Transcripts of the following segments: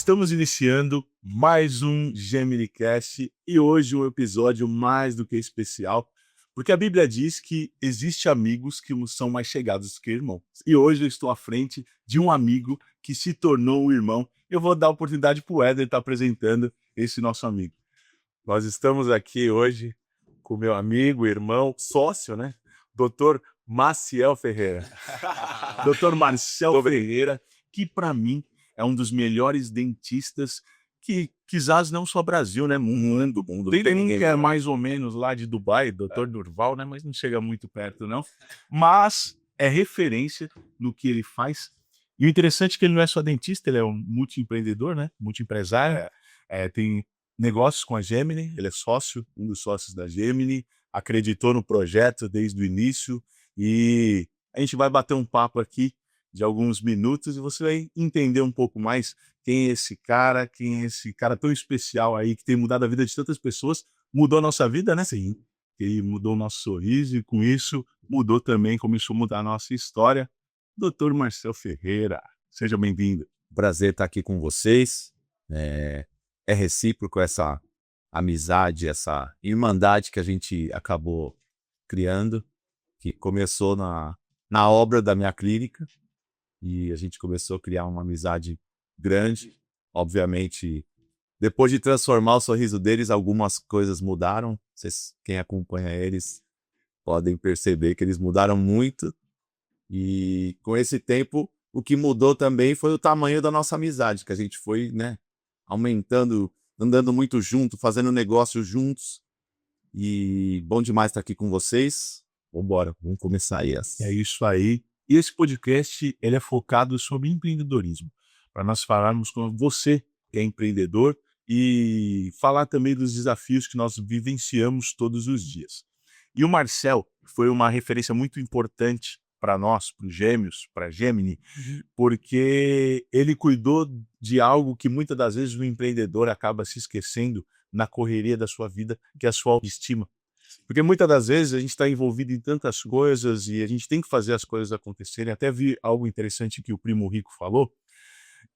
Estamos iniciando mais um GeminiCast e hoje um episódio mais do que especial, porque a Bíblia diz que existe amigos que são mais chegados que irmãos. E hoje eu estou à frente de um amigo que se tornou um irmão. Eu vou dar a oportunidade para o Éder estar apresentando esse nosso amigo. Nós estamos aqui hoje com meu amigo, irmão, sócio, né? Dr. Maciel Ferreira. Dr. Marcel Ferreira, que para mim é um dos melhores dentistas que quizás não só Brasil, né? Mundo. Tem um que é mais ou menos lá de Dubai, Dr. Durval, né? Mas não chega muito perto, não. Mas é referência no que ele faz. E o interessante é que ele não é só dentista, ele é um multiempreendedor, né? Multiempresário. Tem negócios com a Gemini, ele é sócio, um dos sócios da Gemini, acreditou no projeto desde o início e a gente vai bater um papo aqui de alguns minutos e você vai entender um pouco mais quem é esse cara tão especial aí, que tem mudado a vida de tantas pessoas, mudou a nossa vida, né? Sim. Ele mudou o nosso sorriso e com isso mudou também, começou a mudar a nossa história. Dr. Marcel Ferreira, seja bem-vindo. Prazer estar aqui com vocês. É recíproco essa amizade, essa irmandade que a gente acabou criando, que começou na obra da minha clínica e a gente começou a criar uma amizade grande. Obviamente, depois de transformar o sorriso deles, algumas coisas mudaram. Vocês, quem acompanha eles, podem perceber que eles mudaram muito. E com esse tempo, o que mudou também foi o tamanho da nossa amizade, que a gente foi, né, aumentando, andando muito junto, fazendo negócios juntos. E bom demais estar aqui com vocês. Vambora, vamos começar aí. É isso aí. E esse podcast ele é focado sobre empreendedorismo, para nós falarmos com você que é empreendedor e falar também dos desafios que nós vivenciamos todos os dias. E o Marcel foi uma referência muito importante para nós, para os Gêmeos, para a Gemini, porque ele cuidou de algo que muitas das vezes o empreendedor acaba se esquecendo na correria da sua vida, que é a sua autoestima. Porque muitas das vezes a gente está envolvido em tantas coisas e a gente tem que fazer as coisas acontecerem. Até vi algo interessante que o Primo Rico falou,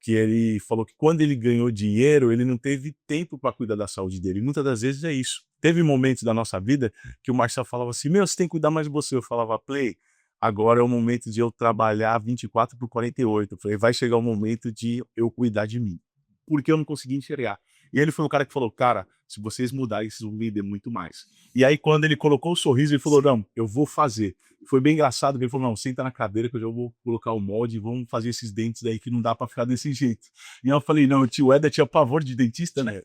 que ele falou que quando ele ganhou dinheiro, ele não teve tempo para cuidar da saúde dele. E muitas das vezes é isso. Teve momentos da nossa vida que o Marcel falava assim, meu, você tem que cuidar mais de você. Eu falava, Play, agora é o momento de eu trabalhar 24/48. Eu falei, vai chegar o momento de eu cuidar de mim. Porque eu não conseguia enxergar. E ele foi um cara que falou, cara, se vocês mudarem, vocês vão vender muito mais. E aí, quando ele colocou o sorriso, ele falou, não, eu vou fazer. Foi bem engraçado, que ele falou, não, senta na cadeira que eu já vou colocar o molde e vamos fazer esses dentes daí que não dá pra ficar desse jeito. E eu falei, não, o tio Éder tinha pavor de dentista, né?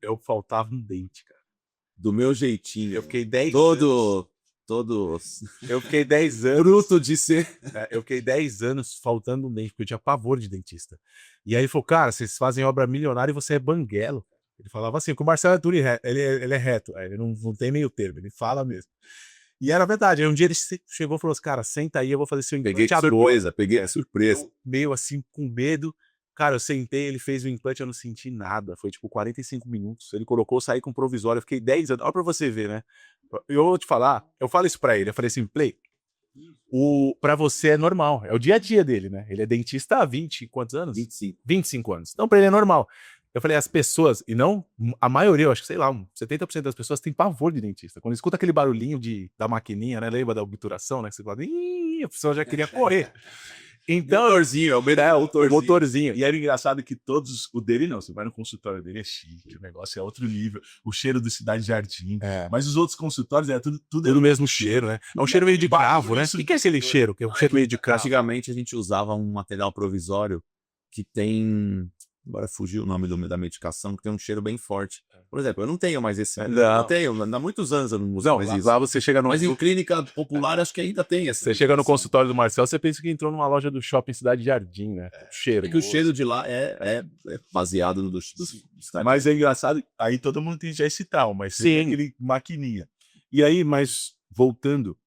Eu faltava um dente, cara. Do meu jeitinho. Eu fiquei 10 anos. Eu fiquei 10 anos. Bruto de ser. Eu fiquei 10 anos faltando um dente, porque eu tinha pavor de dentista. E aí ele falou, cara, vocês fazem obra milionária e você é banguelo. Ele falava assim, que o Marcelo é duro e reto, ele é reto, ele não tem meio termo, ele fala mesmo. E era verdade, aí um dia ele chegou e falou assim, cara, senta aí, eu vou fazer seu implante. Peguei a surpresa. Eu, meio assim, com medo. Cara, eu sentei, ele fez o implante, eu não senti nada. Foi tipo 45 minutos. Ele colocou, eu saí com provisório, eu fiquei 10 anos. Olha pra você ver, né? Eu vou te falar, eu falo isso pra ele, eu falei assim, Play, pra você é normal, é o dia a dia dele, né? Ele é dentista há 20, quantos anos? 25 anos. Então pra ele é normal. Eu falei, as pessoas, e não a maioria, eu acho que, sei lá, 70% das pessoas tem pavor de dentista. Quando escuta aquele barulhinho da maquininha, né? Lembra da obturação, né? Que você fala, ih, a pessoa já queria correr. Então, Motorzinho, o motorzinho. E era engraçado que todos, o dele não, você vai no consultório dele, é chique, o negócio é outro nível, o cheiro do Cidade Jardim. Mas os outros consultórios é tudo o mesmo cheiro, né? É um cheiro meio de cravo, né? O que é aquele cheiro? Que é um cheiro meio de cravo. Antigamente a gente usava um material provisório que tem, agora fugiu o nome da medicação, que tem um cheiro bem forte. Por exemplo, eu não tenho mais esse. Não tenho, há muitos anos eu não uso mais isso. Lá você chega no... Mas em clínica popular acho que ainda tem esse. Você chega no consultório do Marcel, você pensa que entrou numa loja do shopping Cidade Jardim, né? O cheiro. Que o cheiro de lá é baseado no dos Mas é engraçado, aí todo mundo tem já esse tal, mas sim, aquele maquininha. E aí, mas voltando,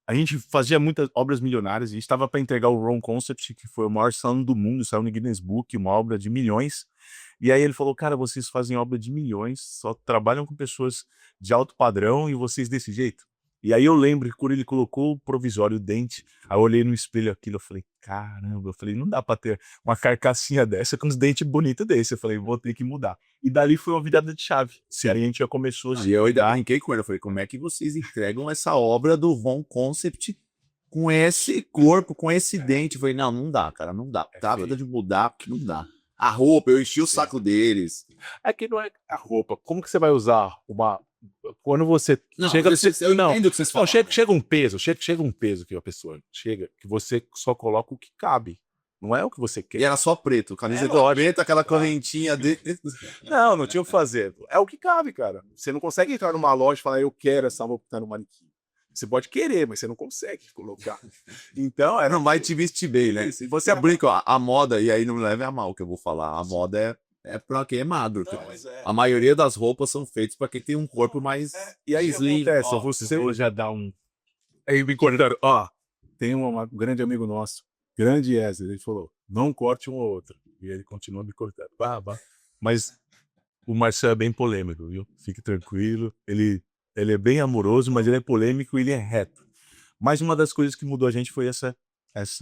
a gente fazia muitas obras milionárias, a gente estava para entregar o Wrong Concept, que foi o maior salão do mundo, saiu no Guinness Book, uma obra de milhões. E aí ele falou, cara, vocês fazem obra de milhões, só trabalham com pessoas de alto padrão e vocês desse jeito. E aí eu lembro que quando ele colocou o provisório, o dente, aí eu olhei no espelho aquilo, eu falei, caramba, eu falei, não dá pra ter uma carcassinha dessa com os dentes bonitos desse. Eu falei, vou ter que mudar. E dali foi uma virada de chave. Sim. Aí a gente já começou E eu ainda arranquei com ele. Eu falei, como é que vocês entregam essa obra do Von Concept com esse corpo, com esse dente? Eu falei, não, não dá, cara, não dá. Tá, feio. eu de mudar, porque não dá. A roupa, eu enchi o saco deles. É que não é a roupa. Como que você vai usar uma. Quando você Não, chega. eu Não, entendo o que vocês não, falam. chega um peso, chega um peso que a pessoa chega, que você só coloca o que cabe. Não é o que você E quer. era só preto, camisa lógico. preta, aquela correntinha dele. Não, não tinha o que fazer. É o que cabe, cara. Você não consegue entrar numa loja e falar, eu quero essa roupa que tá no manequim. Você pode querer, mas você não consegue colocar. Então, era. Não vai te vestir bem, né? Se você brinca, ó, a moda, e aí não leve a mal o que eu vou falar, a moda é pra quem é magro. Não, mas é. A maioria das roupas são feitas pra quem tem um corpo mais. E aí, slim. acontece, você já dá um. Aí me cortaram, tem um grande amigo nosso, grande Wesley, ele falou, não corte um ou outro. E ele continua me cortando. Mas o Marcel é bem polêmico, viu? Fique tranquilo. Ele é bem amoroso, mas ele é polêmico e ele é reto. Mas uma das coisas que mudou a gente foi essa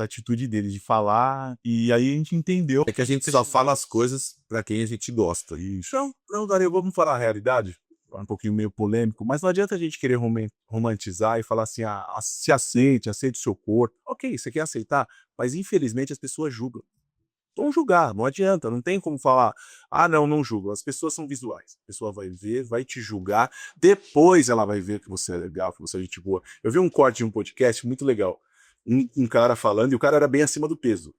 atitude dele de falar, e aí a gente entendeu. É que a gente só fala as coisas pra quem a gente gosta. Isso. Não, Dario, vamos falar a realidade? Um pouquinho meio polêmico, mas não adianta a gente querer romantizar e falar assim, se aceite o seu corpo. Ok, você quer aceitar, mas infelizmente as pessoas julgam. Vão julgar, não adianta, não tem como falar, não julgo. As pessoas são visuais. A pessoa vai ver, vai te julgar, depois ela vai ver que você é legal, que você é gente boa. Eu vi um corte de um podcast muito legal, um cara falando, e o cara era bem acima do peso.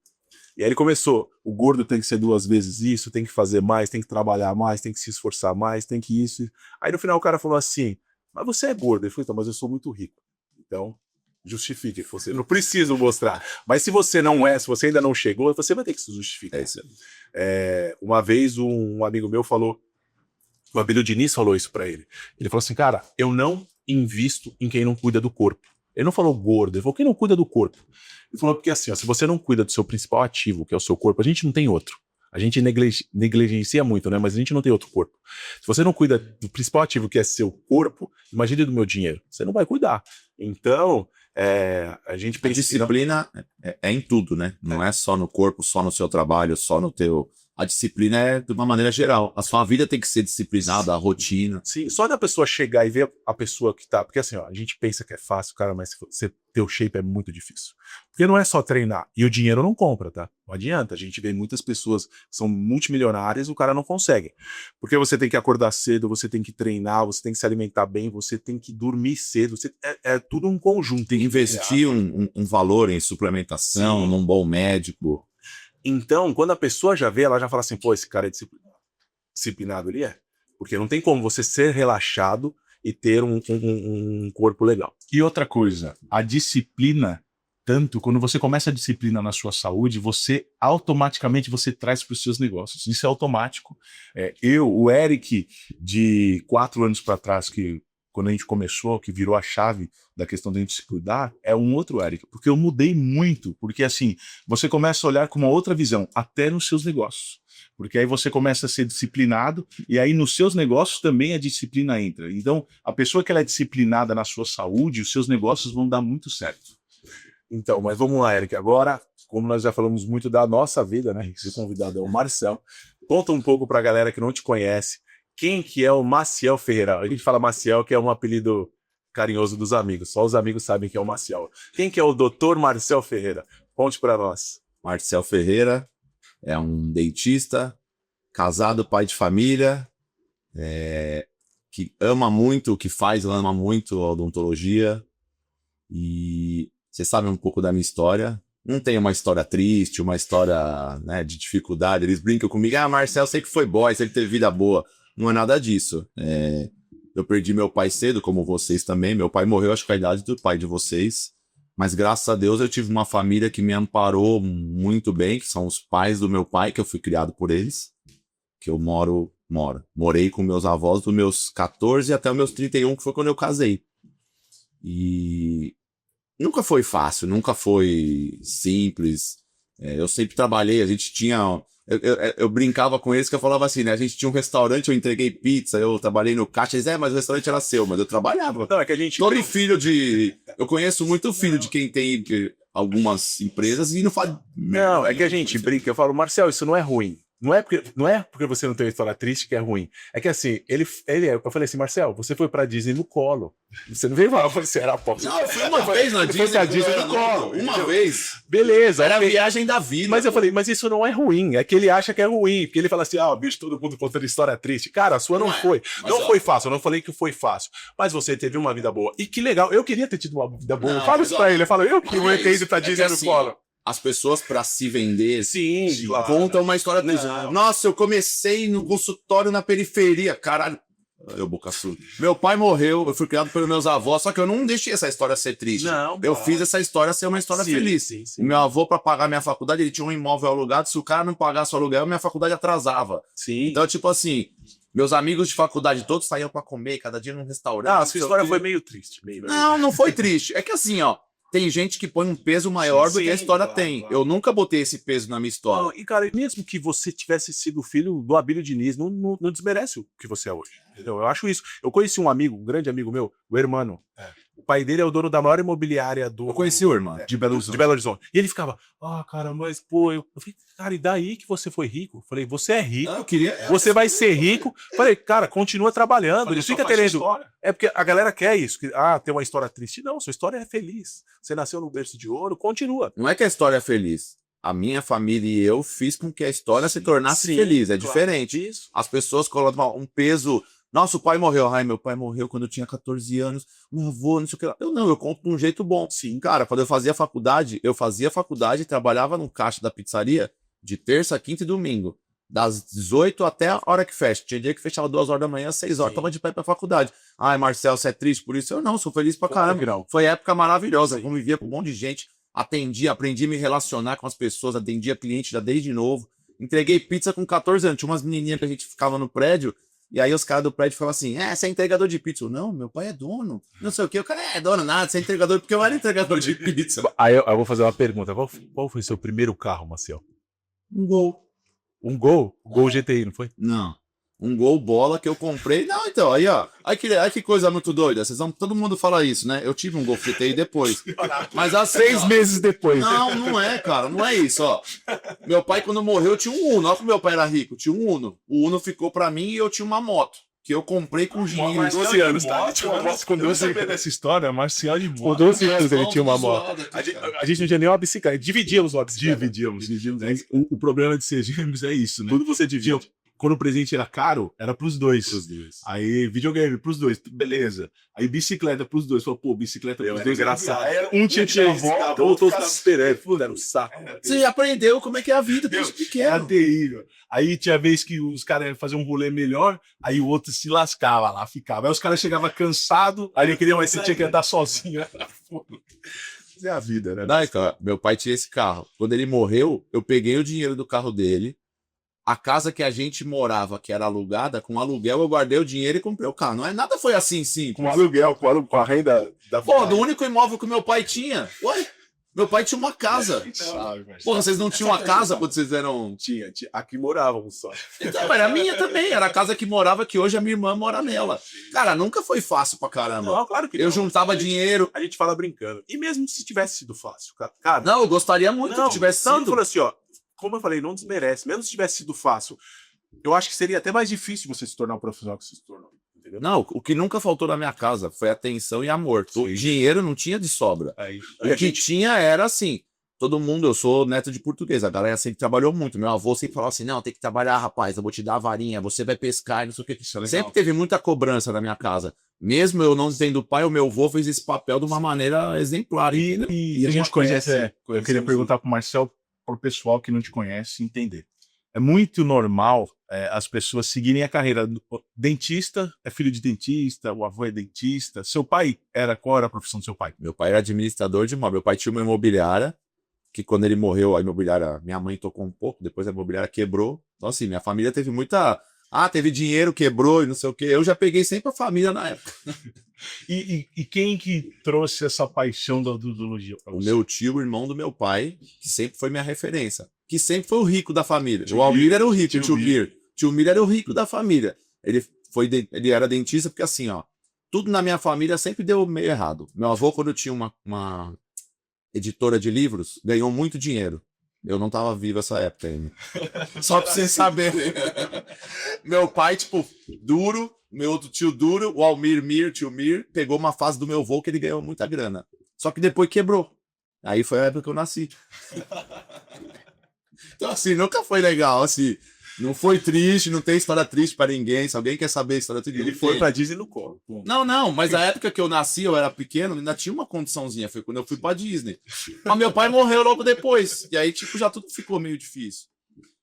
E aí ele começou, o gordo tem que ser 2 vezes isso, tem que fazer mais, tem que trabalhar mais, tem que se esforçar mais, tem que isso. Aí no final o cara falou assim, mas você é gordo. Ele falou, então, mas eu sou muito rico. Então, justifique, você não precisa mostrar. Mas se você não é, se você ainda não chegou, você vai ter que se justificar. É isso. Uma vez um amigo meu falou, o Abílio Diniz falou isso pra ele. Ele falou assim, cara, eu não invisto em quem não cuida do corpo. Ele não falou gordo, ele falou quem não cuida do corpo. Ele falou porque assim, se você não cuida do seu principal ativo, que é o seu corpo, a gente não tem outro. A gente negligencia muito, né? Mas a gente não tem outro corpo. Se você não cuida do principal ativo, que é seu corpo, imagine do meu dinheiro. Você não vai cuidar. Então, a gente A pensa... disciplina é em tudo, né? Não é só no corpo, só no seu trabalho, só no teu... A disciplina é de uma maneira geral. A sua vida tem que ser disciplinada, a rotina. Sim, só da pessoa chegar e ver a pessoa que tá... Porque assim, a gente pensa que é fácil, cara, mas você ter o shape é muito difícil. Porque não é só treinar. E o dinheiro não compra, tá? Não adianta. A gente vê muitas pessoas que são multimilionárias e o cara não consegue. Porque você tem que acordar cedo, você tem que treinar, você tem que se alimentar bem, você tem que dormir cedo. É tudo um conjunto. Tem que investir um valor em suplementação, num bom médico. Então, quando a pessoa já vê, ela já fala assim, pô, esse cara é disciplinado. Disciplinado ele é. Porque não tem como você ser relaxado e ter um corpo legal. E outra coisa, a disciplina, tanto quando você começa a disciplina na sua saúde, você automaticamente você traz para os seus negócios. Isso é automático. O Eric, de 4 anos para trás, que quando a gente começou, que virou a chave da questão da gente se cuidar, é um outro Eric, porque eu mudei muito, porque assim, você começa a olhar com uma outra visão, até nos seus negócios, porque aí você começa a ser disciplinado, e aí nos seus negócios também a disciplina entra. Então, a pessoa que ela é disciplinada na sua saúde, os seus negócios vão dar muito certo. Então, mas vamos lá, Eric, agora, como nós já falamos muito da nossa vida, né, esse convidado é o Marcel, conta um pouco pra galera que não te conhece, quem que é o Maciel Ferreira? A gente fala Maciel, que é um apelido carinhoso dos amigos. Só os amigos sabem que é o Maciel. Quem que é o Dr. Marcel Ferreira? Conte para nós. Marcel Ferreira é um dentista, casado, pai de família, que ama muito o que faz, ama muito a odontologia. E você sabe um pouco da minha história. Não tem uma história triste, uma história, né, de dificuldade. Eles brincam comigo, Marcel sempre foi boy, sempre teve vida boa. Não é nada disso. Eu perdi meu pai cedo, como vocês também. Meu pai morreu, acho que a idade do pai de vocês. Mas graças a Deus eu tive uma família que me amparou muito bem, que são os pais do meu pai, que eu fui criado por eles. Que eu morei com meus avós dos meus 14 até os meus 31, que foi quando eu casei. E nunca foi fácil, nunca foi simples. Eu sempre trabalhei, a gente tinha Eu brincava com eles que eu falava assim, né? A gente tinha um restaurante, eu entreguei pizza, eu trabalhei no caixa. Eles, mas o restaurante era seu, mas eu trabalhava. Não, é que a gente... Todo filho de... Eu conheço muito filho de quem tem algumas empresas e não faz... Não, é que a gente brinca, eu falo, Marcel, isso não é ruim. Não é porque você não tem uma história triste que é ruim. É que assim, eu falei assim, Marcel, você foi pra Disney no colo. Você não veio falar, você era pobre. Não, eu fui uma vez na Disney. Foi a Disney no colo. Uma vez. Beleza. Era a ok. viagem da vida. Mas eu falei, mas isso não é ruim. É que ele acha que é ruim. Porque ele fala assim, bicho, todo mundo contando história triste. Cara, a sua não foi. Não foi fácil, eu não falei que foi fácil. Mas você teve uma vida boa. E que legal, eu queria ter tido uma vida boa. Eu falo isso pra ele, eu falo, eu queria ter ido pra Disney no colo. As pessoas, pra se vender, Sim, claro. contam uma história. Nossa, eu comecei no consultório na periferia. Caralho. Eu, boca surda. Meu pai morreu, eu fui criado pelos meus avós, só que eu não deixei essa história ser triste. Não, eu fiz essa história ser uma história feliz. Sim. O meu avô, pra pagar minha faculdade, ele tinha um imóvel alugado. Se o cara não pagasse o aluguel, minha faculdade atrasava. Sim. Então, tipo assim, meus amigos de faculdade todos saíam pra comer, cada dia num restaurante. Ah, a sua história foi meio triste. Não foi triste. É que assim, ó. Tem gente que põe um peso maior do que a história tem. Claro. Eu nunca botei esse peso na minha história. Não, e, cara, mesmo que você tivesse sido filho do Abílio Diniz, não desmerece o que você é hoje. Entendeu? Eu acho isso. Eu conheci um amigo, um grande amigo meu, o Hermano. O pai dele é o dono da maior imobiliária do... Eu conheci o Hermano. De Belo Horizonte. E ele ficava, cara, mas pô... Eu falei, cara, e daí que você foi rico? Eu falei, você é rico, você vai ser rico. Eu falei, cara, continua trabalhando. Ele fica querendo... É porque a galera quer isso, que tem uma história triste. Não, sua história é feliz. Você nasceu no berço de ouro, continua. Não é que a história é feliz. A minha família e eu fiz com que a história se tornasse feliz. É diferente. Isso. As pessoas colocam um peso... Nossa, o pai morreu. Ai, meu pai morreu quando eu tinha 14 anos. Meu avô, não sei o que lá. Eu conto de um jeito bom. Sim, cara, quando eu fazia faculdade e trabalhava no caixa da pizzaria de terça, quinta e domingo. Das 18 até a hora que fecha. Tinha dia que fechava 2 horas da manhã, 6 horas. Tava de pé pra faculdade. Ai, Marcel, você é triste por isso? Eu não, sou feliz pra caramba. Foi época maravilhosa. Eu convivia com um monte de gente. Aprendi a me relacionar com as pessoas. Atendia cliente já desde novo. Entreguei pizza com 14 anos. Tinha umas menininhas que a gente ficava no prédio. E aí os caras do prédio falavam assim, você é entregador de pizza. Não, meu pai é dono. Não sei o quê. O cara é dono nada, você é entregador, porque eu era entregador de pizza. Aí eu vou fazer uma pergunta. Qual foi seu primeiro carro, Marcel? Um Gol. Um Gol? Gol GTI, não foi? Não. Um Gol bola que eu comprei. Não, então, aí, ó. Aí que coisa muito doida. Todo mundo fala isso, né? Eu tive um Gol GTI depois. Mas há 6 meses depois. Não é, cara. Não é isso, ó. Meu pai, quando morreu, tinha um Uno. Olha como meu pai era rico. Tinha um Uno. O Uno ficou pra mim e eu tinha uma moto. Que eu comprei com dinheiro. 12 anos, tá? Com 12 anos dessa história, Marcial de moto. Com 12 anos ele tinha uma moto. A gente não tinha nem uma bicicleta. Dividíamos uma bicicleta. Dividíamos. O problema de ser gêmeos é isso, né? Tudo você dividia. Quando o presente era caro, era pros dois. Aí videogame pros dois, beleza. Aí bicicleta pros dois. Falou, pô, bicicleta pros dois, engraçado. Um tinha volta, outro tava esperando. Era um saco. Você aprendeu como é que é a vida desde pequeno. Era terrível. Aí tinha vez que os caras iam fazer um rolê melhor, aí o outro se lascava lá, ficava. Aí os caras chegavam cansados, aí ele queria, mas você tinha que andar sozinho. Isso é a vida, né? Não, cara, meu pai tinha esse carro. Quando ele morreu, eu peguei o dinheiro do carro dele. A casa que a gente morava, que era alugada, com aluguel eu guardei o dinheiro e comprei o carro. Não é nada, foi assim simples. Com aluguel, com a renda da... Pô, do único imóvel que meu pai tinha. Ué, meu pai tinha uma casa. Porra, vocês não tinham uma casa quando vocês eram... Tinha. Aqui morávamos só. Então, era a minha também. Era a casa que morava, que hoje a minha irmã mora nela. Cara, nunca foi fácil pra caramba. Não, claro que não. Eu juntava dinheiro. A gente fala brincando. E mesmo se tivesse sido fácil, cara... Não, eu gostaria muito que tivesse sido. Não, falou assim, ó. Como eu falei, não desmerece. Mesmo se tivesse sido fácil, eu acho que seria até mais difícil você se tornar o profissional que você se tornou. Entendeu? Não, o que nunca faltou na minha casa foi atenção e amor. O dinheiro não tinha de sobra. O que tinha era assim, todo mundo, eu sou neto de português, a galera sempre trabalhou muito. Meu avô sempre falava assim, não, tem que trabalhar, rapaz, eu vou te dar a varinha, você vai pescar e não sei o que. Sempre teve muita cobrança na minha casa. Mesmo eu não sendo pai, o meu avô fez esse papel de uma maneira exemplar. E a gente conhece, eu queria perguntar pro Marcel, para o pessoal que não te conhece entender. É muito normal as pessoas seguirem a carreira. Dentista é filho de dentista, o avô é dentista. Seu pai qual era a profissão do seu pai? Meu pai era administrador de imóvel. Meu pai tinha uma imobiliária, que quando ele morreu, a imobiliária, minha mãe tocou um pouco, depois a imobiliária quebrou. Então assim, minha família teve muita... teve dinheiro, quebrou e não sei o quê. Eu já peguei sempre a família na época. E quem que trouxe essa paixão da odontologia para você? O meu tio, o irmão do meu pai, que sempre foi minha referência. que sempre foi o rico da família. O Almir era o rico, o tio Bir. Tio Mir era o rico da família. Ele era dentista porque assim, ó, tudo na minha família sempre deu meio errado. Meu avô, quando tinha uma editora de livros, ganhou muito dinheiro. Eu não tava vivo essa época ainda. Só pra vocês saberem. Meu pai, tipo, duro, meu outro tio duro, o Almir Mir, tio Mir, pegou uma fase do meu avô que ele ganhou muita grana. Só que depois quebrou. Aí foi a época que eu nasci. Então, assim, nunca foi legal, assim. Não foi triste, não tem história triste pra ninguém. Se alguém quer saber a história triste, Ele foi pra Disney no colo. Não, mas a época que eu nasci, eu era pequeno, ainda tinha uma condiçãozinha. Foi quando eu fui pra Disney. Mas meu pai morreu logo depois. E aí, tipo, já tudo ficou meio difícil.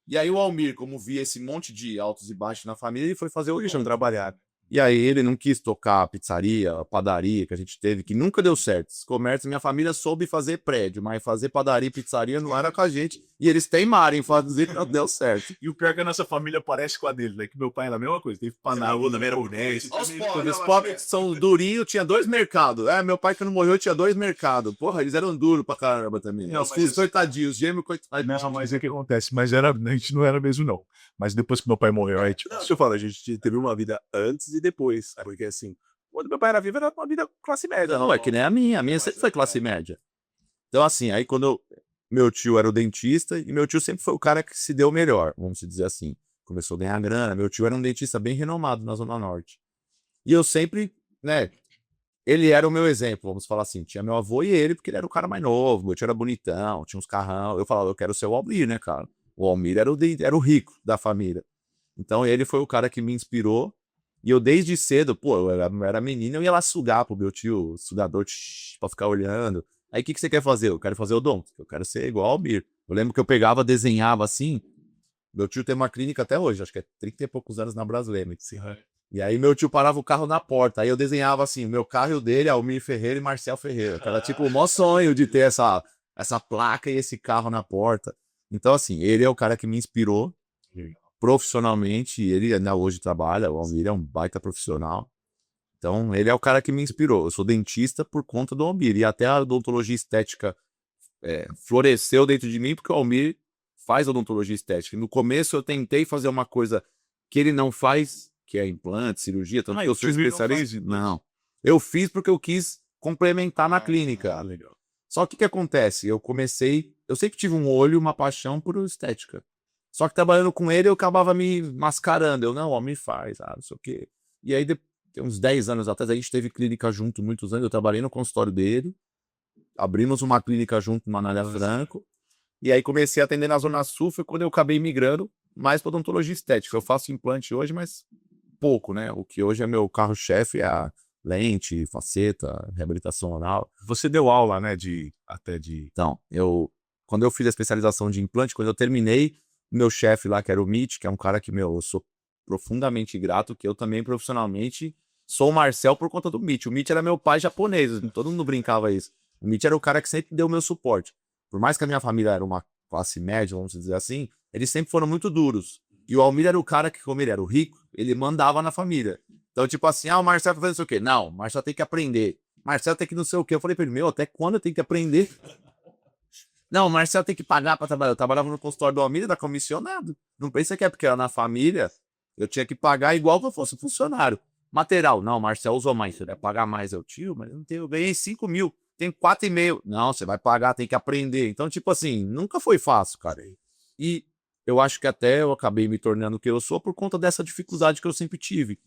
E aí o Almir, como via esse monte de altos e baixos na família, ele foi fazer o Deixa eu trabalhar. E aí ele não quis tocar a pizzaria, a padaria que a gente teve, que nunca deu certo. Esse comércio, minha família soube fazer prédio, mas fazer padaria e pizzaria não era com a gente. E eles teimaram em fazer, não deu certo. E o pior é que a nossa família parece com a dele, né? Que meu pai era a mesma coisa. Teve Panaú, também era Bonense. Os pobres são durinhos, tinha 2 mercados. Meu pai que não morreu tinha 2 mercados. Porra, eles eram duros pra caramba também. Não, Os filhos coitadinhos, os gêmeos coitadinhos. Não, mas é o que acontece. Mas a gente não era mesmo, não. Mas depois que meu pai morreu, aí, tipo, Deixa eu falar, a gente teve uma vida antes e depois. Porque assim, quando meu pai era vivo, era uma vida classe média. Não, é que nem a minha sempre foi classe média. Então, assim, aí quando meu tio era o dentista, e meu tio sempre foi o cara que se deu melhor, vamos dizer assim. Começou a ganhar grana. Meu tio era um dentista bem renomado na Zona Norte. E eu sempre, né, ele era o meu exemplo, vamos falar assim. Tinha meu avô e ele, porque ele era o cara mais novo, meu tio era bonitão, tinha uns carrão. Eu falava, eu quero ser o Almir, né, cara? O Almir era o rico da família. Então ele foi o cara que me inspirou. E eu desde cedo, pô, eu era menino, eu ia lá sugar pro meu tio, sugador, pra ficar olhando. Aí o que você quer fazer? Eu quero fazer odonto, eu quero ser igual ao Almir. Eu lembro que eu pegava, desenhava assim. Meu tio tem uma clínica até hoje, acho que é 30 e poucos anos na Brasília. E aí meu tio parava o carro na porta, aí eu desenhava assim, o meu carro e o dele, Almir Ferreira e Marcel Ferreira. Era tipo o maior sonho de ter essa placa e esse carro na porta. Então assim, ele é o cara que me inspirou profissionalmente, ele ainda hoje trabalha, o Almir é um baita profissional. Então ele é o cara que me inspirou. Eu sou dentista por conta do Almir, e até a odontologia estética floresceu dentro de mim porque o Almir faz odontologia estética. No começo eu tentei fazer uma coisa que ele não faz, que é implante, cirurgia, tanto que eu sou especialista. Não. Eu fiz porque eu quis complementar na clínica. Legal. Só que o que acontece? Eu sempre tive um olho, uma paixão por estética. Só que trabalhando com ele eu acabava me mascarando. Eu, não, o Almir faz, não sei o quê. E aí, uns 10 anos atrás, a gente teve clínica junto muitos anos. Eu trabalhei no consultório dele. Abrimos uma clínica junto na Anália Franco. E aí comecei a atender na Zona Sul. Foi quando eu acabei migrando mais para odontologia estética. Eu faço implante hoje, mas pouco, né? O que hoje é meu carro-chefe é a lente, faceta, reabilitação oral. Você deu aula, né? Então, quando eu fiz a especialização de implante, quando eu terminei, meu chefe lá, que era o Mitch, que é um cara que, eu sou profundamente grato, que eu também profissionalmente sou o Marcel por conta do Mitch. O Mitch era meu pai japonês, todo mundo brincava isso. O Mitch era o cara que sempre deu meu suporte. Por mais que a minha família era uma classe média, vamos dizer assim, eles sempre foram muito duros. E o Almir era o cara que, como ele era o rico, ele mandava na família. Então, tipo assim, o Marcel tá fazendo não sei o quê. Não, o Marcel tem que aprender. Marcel tem que não sei o quê. Eu falei pra ele, até quando eu tenho que aprender? Não, o Marcel tem que pagar pra trabalhar. Eu trabalhava no consultório do Almir, era comissionado. Não pensa que é porque era na família, eu tinha que pagar igual que eu fosse funcionário. Material, não, o Marcel usou mais, você vai pagar mais. Eu, tio, mas eu ganhei 5 mil, tenho 4,5. Não, você vai pagar, tem que aprender. Então, tipo assim, nunca foi fácil, cara. E eu acho que até eu acabei me tornando o que eu sou por conta dessa dificuldade que eu sempre tive.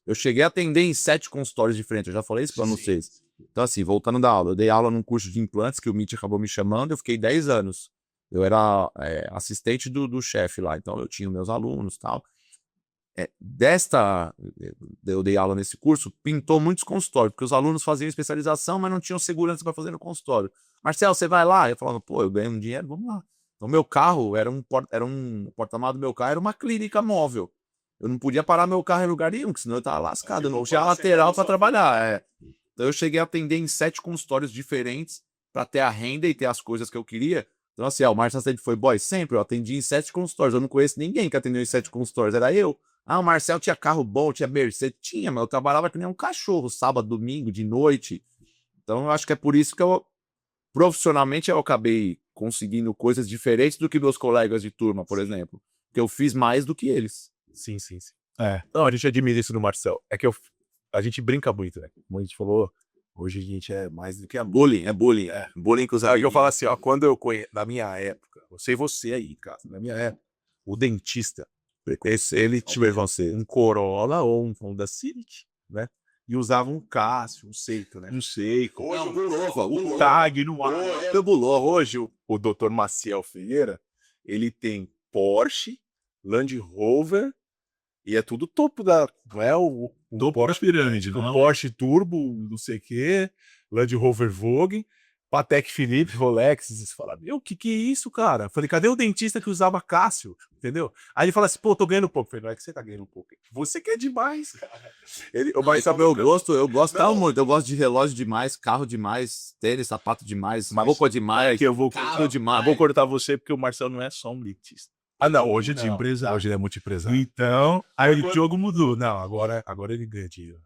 Eu cheguei a atender em 7 consultórios diferentes, eu já falei isso pra vocês. Então, assim, voltando da aula, eu dei aula num curso de implantes que o Mitch acabou me chamando, eu fiquei 10 anos. Eu era assistente do chefe lá, então eu tinha meus alunos e tal. Eu dei aula nesse curso, pintou muitos consultórios, porque os alunos faziam especialização, mas não tinham segurança para fazer no consultório. Marcelo, você vai lá? Eu falava, eu ganho um dinheiro, vamos lá. Então, meu carro o porta-malas do meu carro era uma clínica móvel. Eu não podia parar meu carro em lugar nenhum, porque senão eu tava lascado, eu não tinha lateral para trabalhar. Então eu cheguei a atender em 7 consultórios diferentes para ter a renda e ter as coisas que eu queria. Então assim, o Márcio sempre foi boy, sempre eu atendi em 7 consultórios. Eu não conheço ninguém que atendeu em 7 consultórios, era eu. O Marcel tinha carro bom, tinha Mercedes, tinha, mas eu trabalhava que nem um cachorro, sábado, domingo, de noite. Então eu acho que é por isso que profissionalmente eu acabei conseguindo coisas diferentes do que meus colegas de turma, por exemplo. Porque eu fiz mais do que eles. Sim, sim, sim. É. Não, a gente admira isso no Marcel. É que a gente brinca muito, né? Como a gente falou, hoje a gente é mais do que amor. Bullying, é bullying. É. Bullying com os Sabe que eu amigos. falo assim, ó, quando eu conheço, na minha época, eu sei você aí, cara, na minha época, o dentista, ele tinha um Corolla ou um Honda Civic, né? E usava um Cássio, um Seiko, né? Não sei. Não, Bulova, O tag no ar. Hoje o Dr. Maciel Ferreira, ele tem Porsche, Land Rover e é tudo topo da, não é o Topo da pirâmide, o não é? Porsche Turbo, não sei o quê, Land Rover Vogue, Patek Philippe, Rolex. Você fala, meu, que é isso, cara? Eu falei, cadê o dentista que usava Cássio? Entendeu? Aí ele fala assim, pô, tô ganhando pouco. Eu falei, não é que você tá ganhando pouco. Você quer demais, cara. Mas sabe, eu gosto muito. Eu gosto de relógio demais, carro demais, tênis, sapato demais, roupa demais, Que eu vou, carro demais. vou cortar você porque o Marcel não é só um dentista. Ah, não, hoje Hoje é de não. empresário. Hoje ele é multiempresário. Então, aí o jogo mudou. Não, agora ele ganha dinheiro.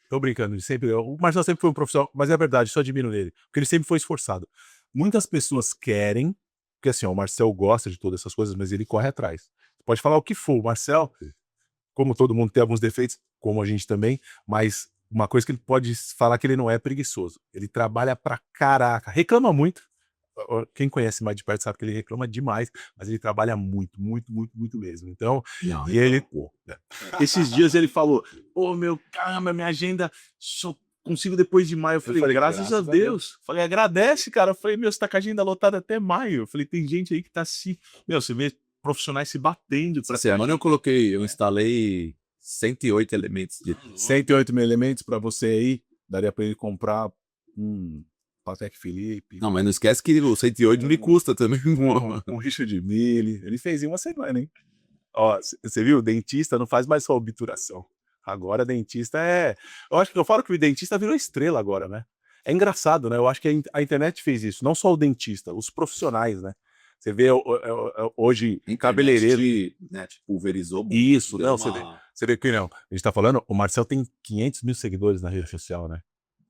Tô brincando, o Marcel sempre foi um profissional, mas é verdade, só admiro nele, porque ele sempre foi esforçado. Muitas pessoas querem, porque assim, ó, o Marcel gosta de todas essas coisas, mas ele corre atrás. Você pode falar o que for, o Marcel, como todo mundo tem alguns defeitos, como a gente também, mas uma coisa que ele pode falar que ele não é preguiçoso. Ele trabalha pra caraca, reclama muito. Quem conhece mais de perto sabe que ele reclama demais, mas ele trabalha muito, muito, muito, muito mesmo. Então, Não, e ele, Esses dias ele falou: Ô meu, caramba, minha agenda só consigo depois de maio. Eu falei, graças a Deus. Falei, agradece, cara. Eu falei, meu, você tá com a agenda lotada até maio. Eu falei, tem gente aí que tá assim. Meu, você vê profissionais se batendo. essa semana eu instalei 108 elementos de 108 mil elementos pra você aí. Daria pra ele comprar Patek Philippe. Não, mas não esquece que o 108 me custa também. Um Richard Mille. Ele fez em uma semana, hein? ó, você viu, o dentista não faz mais só obturação. Agora dentista é, eu acho que eu falo que o dentista virou estrela agora, né? É engraçado, né? Eu acho que a internet fez isso, não só o dentista, os profissionais, né? Você vê hoje cabeleireiro. Pulverizou. Isso, não, você vê que não. A gente tá falando, o Marcel tem 500 mil seguidores na rede social, né?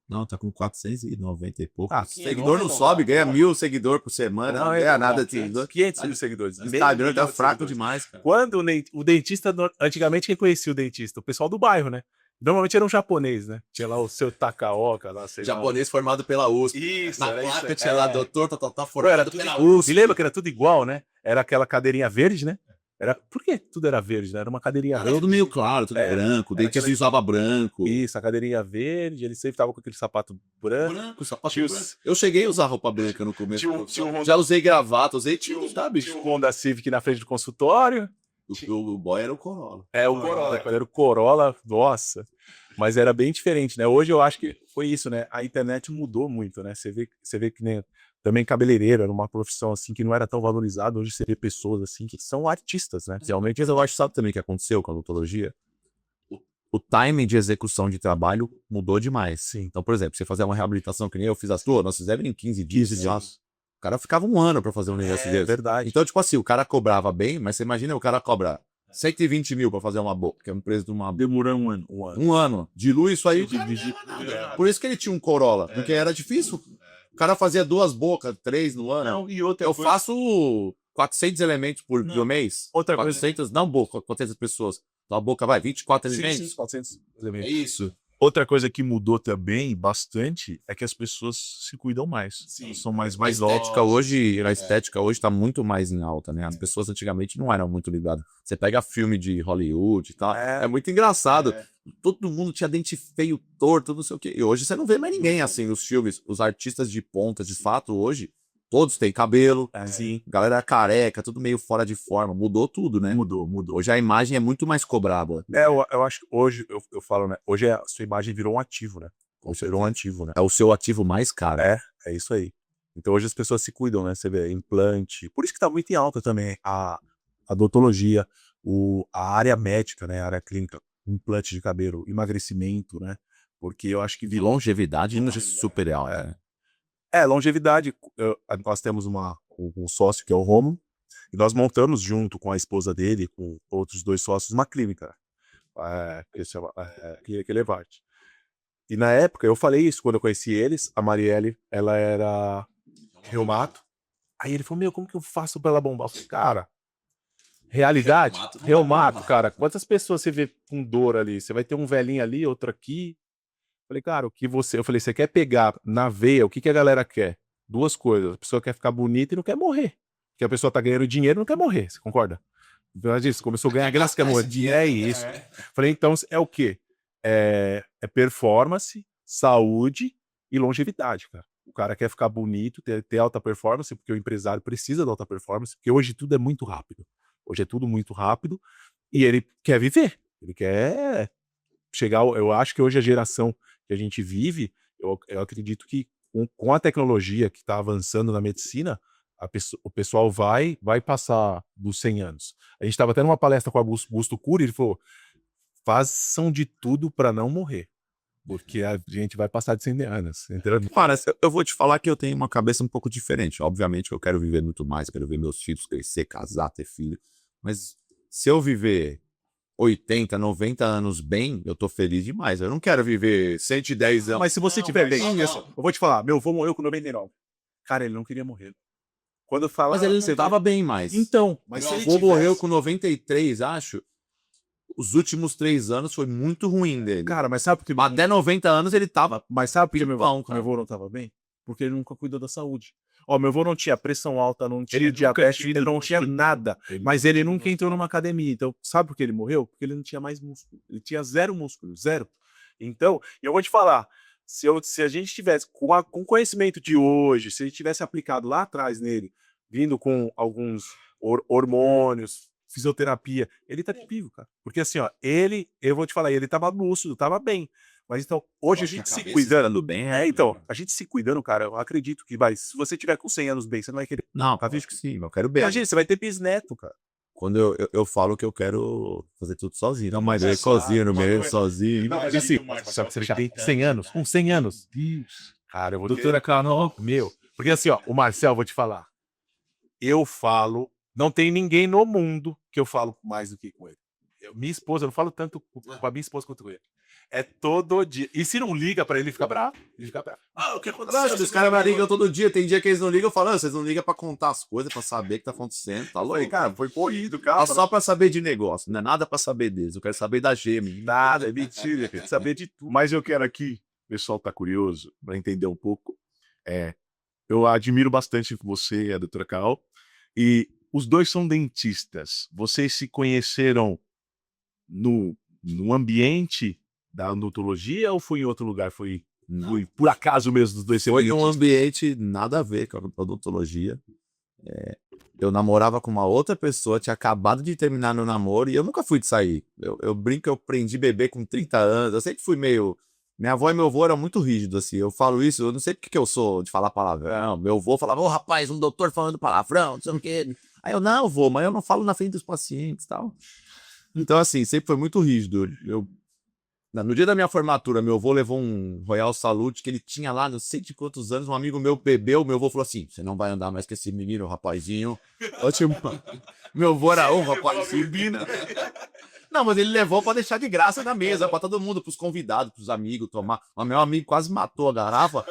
Não, tá com 490 e pouco. Ah, seguidor não sobe, ganha 1.000 seguidores por semana, não ganha nada de seguidor. 500 mil seguidores. Instagram tá fraco demais, cara. Quando o dentista, antigamente quem conhecia o dentista? O pessoal do bairro, né? Normalmente era um japonês, né? Tinha lá o seu Takaoka, lá, sei lá. Japonês formado pela USP. Isso, Na era placa isso. tinha lá, doutor, tá Era formado tudo pela igual. USP. Me lembra que era tudo igual, né? Era aquela cadeirinha verde, né? Por que tudo era verde, né? Era uma cadeirinha Era verde. tudo meio claro, tudo branco. O dentista usava branco. Isso, a cadeirinha verde, ele sempre tava com aquele sapato branco. Branco, sapato Tinha branco. Eu cheguei a usar roupa branca no começo. Tinha um Já usei gravata, usei tudo, sabe? Tinha um Honda Civic na frente do consultório. O boy era o Corolla. É, o Corolla. Quando era o Corolla, nossa. Mas era bem diferente, né? Hoje eu acho que foi isso, né? A internet mudou muito, né? Você vê que nem também cabeleireiro era uma profissão assim que não era tão valorizada. Hoje você vê pessoas assim que são artistas, né? Realmente, eu acho, sabe também o que aconteceu com a odontologia? O timing de execução de trabalho mudou demais. Sim. Então, por exemplo, você fazer uma reabilitação que nem eu fiz a sua, nós fizemos em 15 dias. O cara ficava um ano pra fazer um negócio desse. É verdade. Então, tipo assim, o cara cobrava bem, mas você imagina o cara cobra 120 mil pra fazer uma boca, que é um preço de uma... Demorou um ano. Um ano. Dilui isso aí. Por isso que ele tinha um Corolla, porque era difícil. O cara fazia 2 bocas, 3 no ano. Não, e outra Eu coisa- faço 400 elementos por mês. Outra coisa- 400, não boca, 400 pessoas. Então a boca vai, 24 elementos. 400 É elementos. isso. Outra coisa que mudou também bastante é que as pessoas se cuidam mais. Elas são mais A estética hoje tá muito mais em alta, né? As pessoas antigamente não eram muito ligadas. Você pega filme de Hollywood e tal, é muito engraçado. Todo mundo tinha dente feio, torto, não sei o quê. E hoje você não vê mais ninguém assim nos filmes. Os artistas de ponta, de fato, hoje, todos têm cabelo, assim, galera careca, tudo meio fora de forma. Mudou tudo, né? Mudou. Hoje a imagem é muito mais cobrada. Eu acho que hoje, eu falo, né? Hoje a sua imagem virou um ativo, né? Virou um ativo, né? É o seu ativo mais caro. É isso aí. Então hoje as pessoas se cuidam, né? Você vê implante. Por isso que tá muito em alta também a odontologia, a área médica, né? A área clínica, implante de cabelo, emagrecimento, né? Porque eu acho que De longevidade super alta. longevidade. Nós temos um sócio que é o Romo, e nós montamos junto com a esposa dele, com outros 2 sócios, uma clínica, que se chama Clínica Elevarte. E na época, eu falei isso quando eu conheci eles, a Marielle, ela era reumato, Aí ele falou, meu, como que eu faço pra ela bombar? Eu falei, cara, realidade, reumato, cara. Quantas pessoas você vê com dor ali? Você vai ter um velhinho ali, outro aqui. Falei, cara, eu falei, você quer pegar na veia, o que que a galera quer? Duas coisas. A pessoa quer ficar bonita e não quer morrer. Porque a pessoa tá ganhando dinheiro e não quer morrer, você concorda? Então, disso, começou a ganhar graça, quer morrer. É isso. Falei, então é o quê? É performance, saúde e longevidade, cara. O cara quer ficar bonito, ter alta performance, porque o empresário precisa da alta performance, porque hoje tudo é muito rápido. Hoje é tudo muito rápido e ele quer viver. Ele quer chegar. Eu acho que hoje a geração que a gente vive, eu acredito que com a tecnologia que está avançando na medicina, o pessoal vai passar dos 100 anos. A gente estava até numa palestra com a Augusto Cury, ele falou, façam de tudo para não morrer, porque a gente vai passar de 100 anos. Entendeu? Cara, eu vou te falar que eu tenho uma cabeça um pouco diferente. Obviamente eu quero viver muito mais, quero ver meus filhos crescer, casar, ter filho. Mas se eu viver 80, 90 anos bem, eu tô feliz demais. Eu não quero viver 110 anos. Mas se você tiver bem, eu vou te falar, meu avô morreu com 99. Cara, ele não queria morrer. Quando fala, Mas ele não você tava bem mais. Então, Mas meu avô morreu com 93, acho. Os últimos 3 anos foi muito ruim dele. Cara, mas sabe por que Até 90 anos ele tava. Mas sabe por que meu cara. avô não tava bem? Porque ele nunca cuidou da saúde. Ó, meu avô não tinha pressão alta, não tinha diabetes, ele não tinha nada. Mas ele nunca entrou numa academia. Então, sabe por que ele morreu? Porque ele não tinha mais músculo. Ele tinha zero músculo, zero. Então, eu vou te falar, se a gente tivesse, com o conhecimento de hoje, se a gente tivesse aplicado lá atrás nele, vindo com alguns hormônios, fisioterapia, ele tá vivo, cara. Porque assim, ó, eu vou te falar, ele tava lúcido, tava bem. Mas então, hoje a gente se cuidando bem. então, a gente se cuidando, cara, eu acredito que se você tiver com 100 anos bem, você não vai querer. Não, tá visto que sim, eu quero bem. Imagina, você vai ter bisneto, cara. Quando eu falo que eu quero fazer tudo sozinho. Não, mas eu sozinho, no meio, sozinho. Não, mas assim, você já tem 100 anos? Com 100 anos? Cara, eu vou doutora Carol, meu. Porque assim, ó, o Marcel, vou te falar. Eu falo, não tem ninguém no mundo que eu falo mais do que com ele. Minha esposa, eu não falo tanto com a minha esposa quanto com ele. É todo dia. E se não liga pra ele, ele fica bravo. Ele fica bravo. Ah, o que aconteceu? Os caras me ligam todo dia. Tem dia que eles não ligam. Eu falo, vocês não ligam pra contar as coisas, pra saber o que tá acontecendo. Tá louco? Cara, foi corrido, cara. Só pra saber de negócio. Não é nada pra saber deles. Eu quero saber da Gêmeos. Nada, é mentira. Quero saber de tudo. Mas eu quero aqui, o pessoal tá curioso, pra entender um pouco. Eu admiro bastante você e a doutora Carol. E os dois são dentistas. Vocês se conheceram no ambiente da odontologia ou foi em outro lugar? Foi por acaso mesmo dos dois? Foi um ambiente nada a ver com a odontologia. Eu namorava com uma outra pessoa, tinha acabado de terminar meu namoro e eu nunca fui de sair. Eu brinco que eu aprendi a beber com 30 anos. Eu sempre fui meio... Minha avó e meu avô eram muito rígidos, assim. Eu falo isso, eu não sei porque que eu sou de falar palavrão. Meu avô falava, ô rapaz, um doutor falando palavrão, não sei o quê. Aí eu, não, vô, mas eu não falo na frente dos pacientes e tal. Então, assim, sempre foi muito rígido. No dia da minha formatura, meu avô levou um Royal Salute que ele tinha lá, não sei de quantos anos, um amigo meu bebeu, meu avô falou assim, você não vai andar mais com esse menino, rapazinho. Meu avô era um rapazinho. Não, mas ele levou pra deixar de graça na mesa, pra todo mundo, pros convidados, pros amigos tomar. Mas meu amigo quase matou a garrafa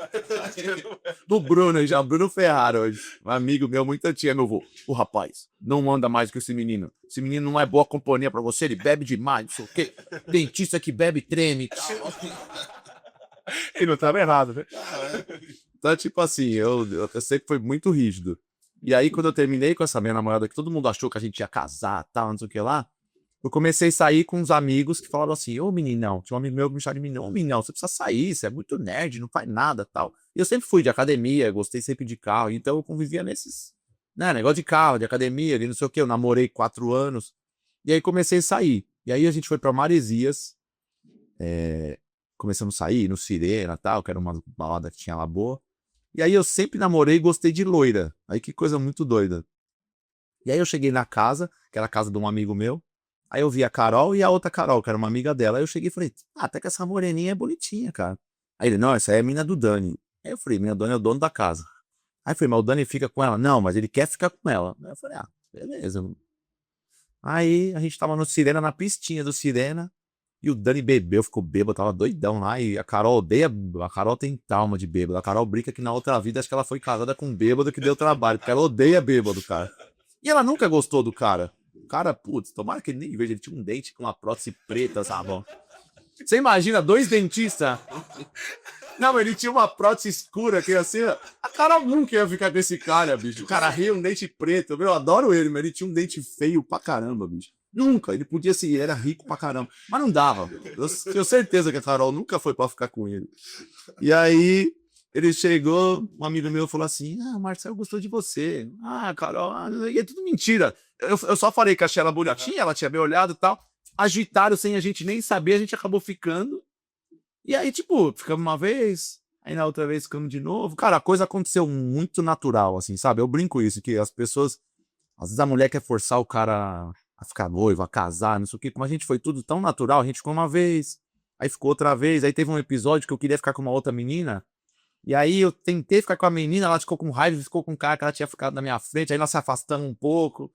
do Bruno, já, Bruno Ferraro hoje. Um amigo meu muito antigo, meu avô. O rapaz, não anda mais com esse menino. Esse menino não é boa companhia pra você, ele bebe demais, não sei o quê. Dentista que bebe treme e tal. Ele não tava errado, né? Então, tipo assim, eu sempre fui muito rígido. E aí, quando eu terminei com essa minha namorada, que todo mundo achou que a gente ia casar, tal, não sei o que lá, eu comecei a sair com uns amigos que falaram assim, ô meninão, tinha um amigo meu que me chamava de meninão, ô meninão, você precisa sair, você é muito nerd, não faz nada, tal. E eu sempre fui de academia, gostei sempre de carro, então eu convivia nesses, né, negócio de carro, de academia, de não sei o que, eu namorei 4 anos, e aí comecei a sair. E aí a gente foi pra Maresias, começamos a sair no Sirena, tal, que era uma balada que tinha lá boa. E aí eu sempre namorei e gostei de loira. Aí que coisa muito doida. E aí eu cheguei na casa, que era a casa de um amigo meu. Aí eu vi a Carol e a outra Carol, que era uma amiga dela. Aí eu cheguei e falei, até que essa moreninha é bonitinha, cara. Aí ele, não, essa aí é a mina do Dani. Aí eu falei, mina Dani é o dono da casa. Aí eu falei, mas o Dani fica com ela? Não, mas ele quer ficar com ela. Aí eu falei, beleza. Aí a gente tava no Sirena, na pistinha do Sirena. E o Dani bebeu, ficou bêbado, tava doidão lá. E a Carol odeia. A Carol tem trauma de bêbado. A Carol brinca que na outra vida acho que ela foi casada com um bêbado que deu trabalho, porque ela odeia bêbado, cara. E ela nunca gostou do cara. O cara, putz, tomara que ele nem veja. Ele tinha um dente com uma prótese preta, sabe? Você imagina 2 dentistas? Não, ele tinha uma prótese escura que assim. A Carol nunca ia ficar com esse cara, bicho. O cara ria um dente preto. Meu, eu adoro ele, mas ele tinha um dente feio pra caramba, bicho. Nunca. Ele podia ser, ele era rico pra caramba. Mas não dava. Eu tenho certeza que a Carol nunca foi pra ficar com ele. E aí, ele chegou, um amigo meu falou assim: ah, Marcelo gostou de você. Ah, Carol, e é tudo mentira. Eu só falei que achei ela bonitinha, ela tinha me olhado e tal. Agitaram sem a gente nem saber, a gente acabou ficando. E aí, tipo, ficamos uma vez, aí na outra vez ficamos de novo. Cara, a coisa aconteceu muito natural, assim, sabe? Eu brinco isso, que as pessoas. Às vezes a mulher quer forçar o cara a ficar noivo, a casar, não sei o quê. Como a gente foi tudo tão natural, a gente ficou uma vez, aí ficou outra vez. Aí teve um episódio que eu queria ficar com uma outra menina. E aí eu tentei ficar com a menina, ela ficou com raiva, ficou com o cara que ela tinha ficado na minha frente. Aí nós se afastamos um pouco.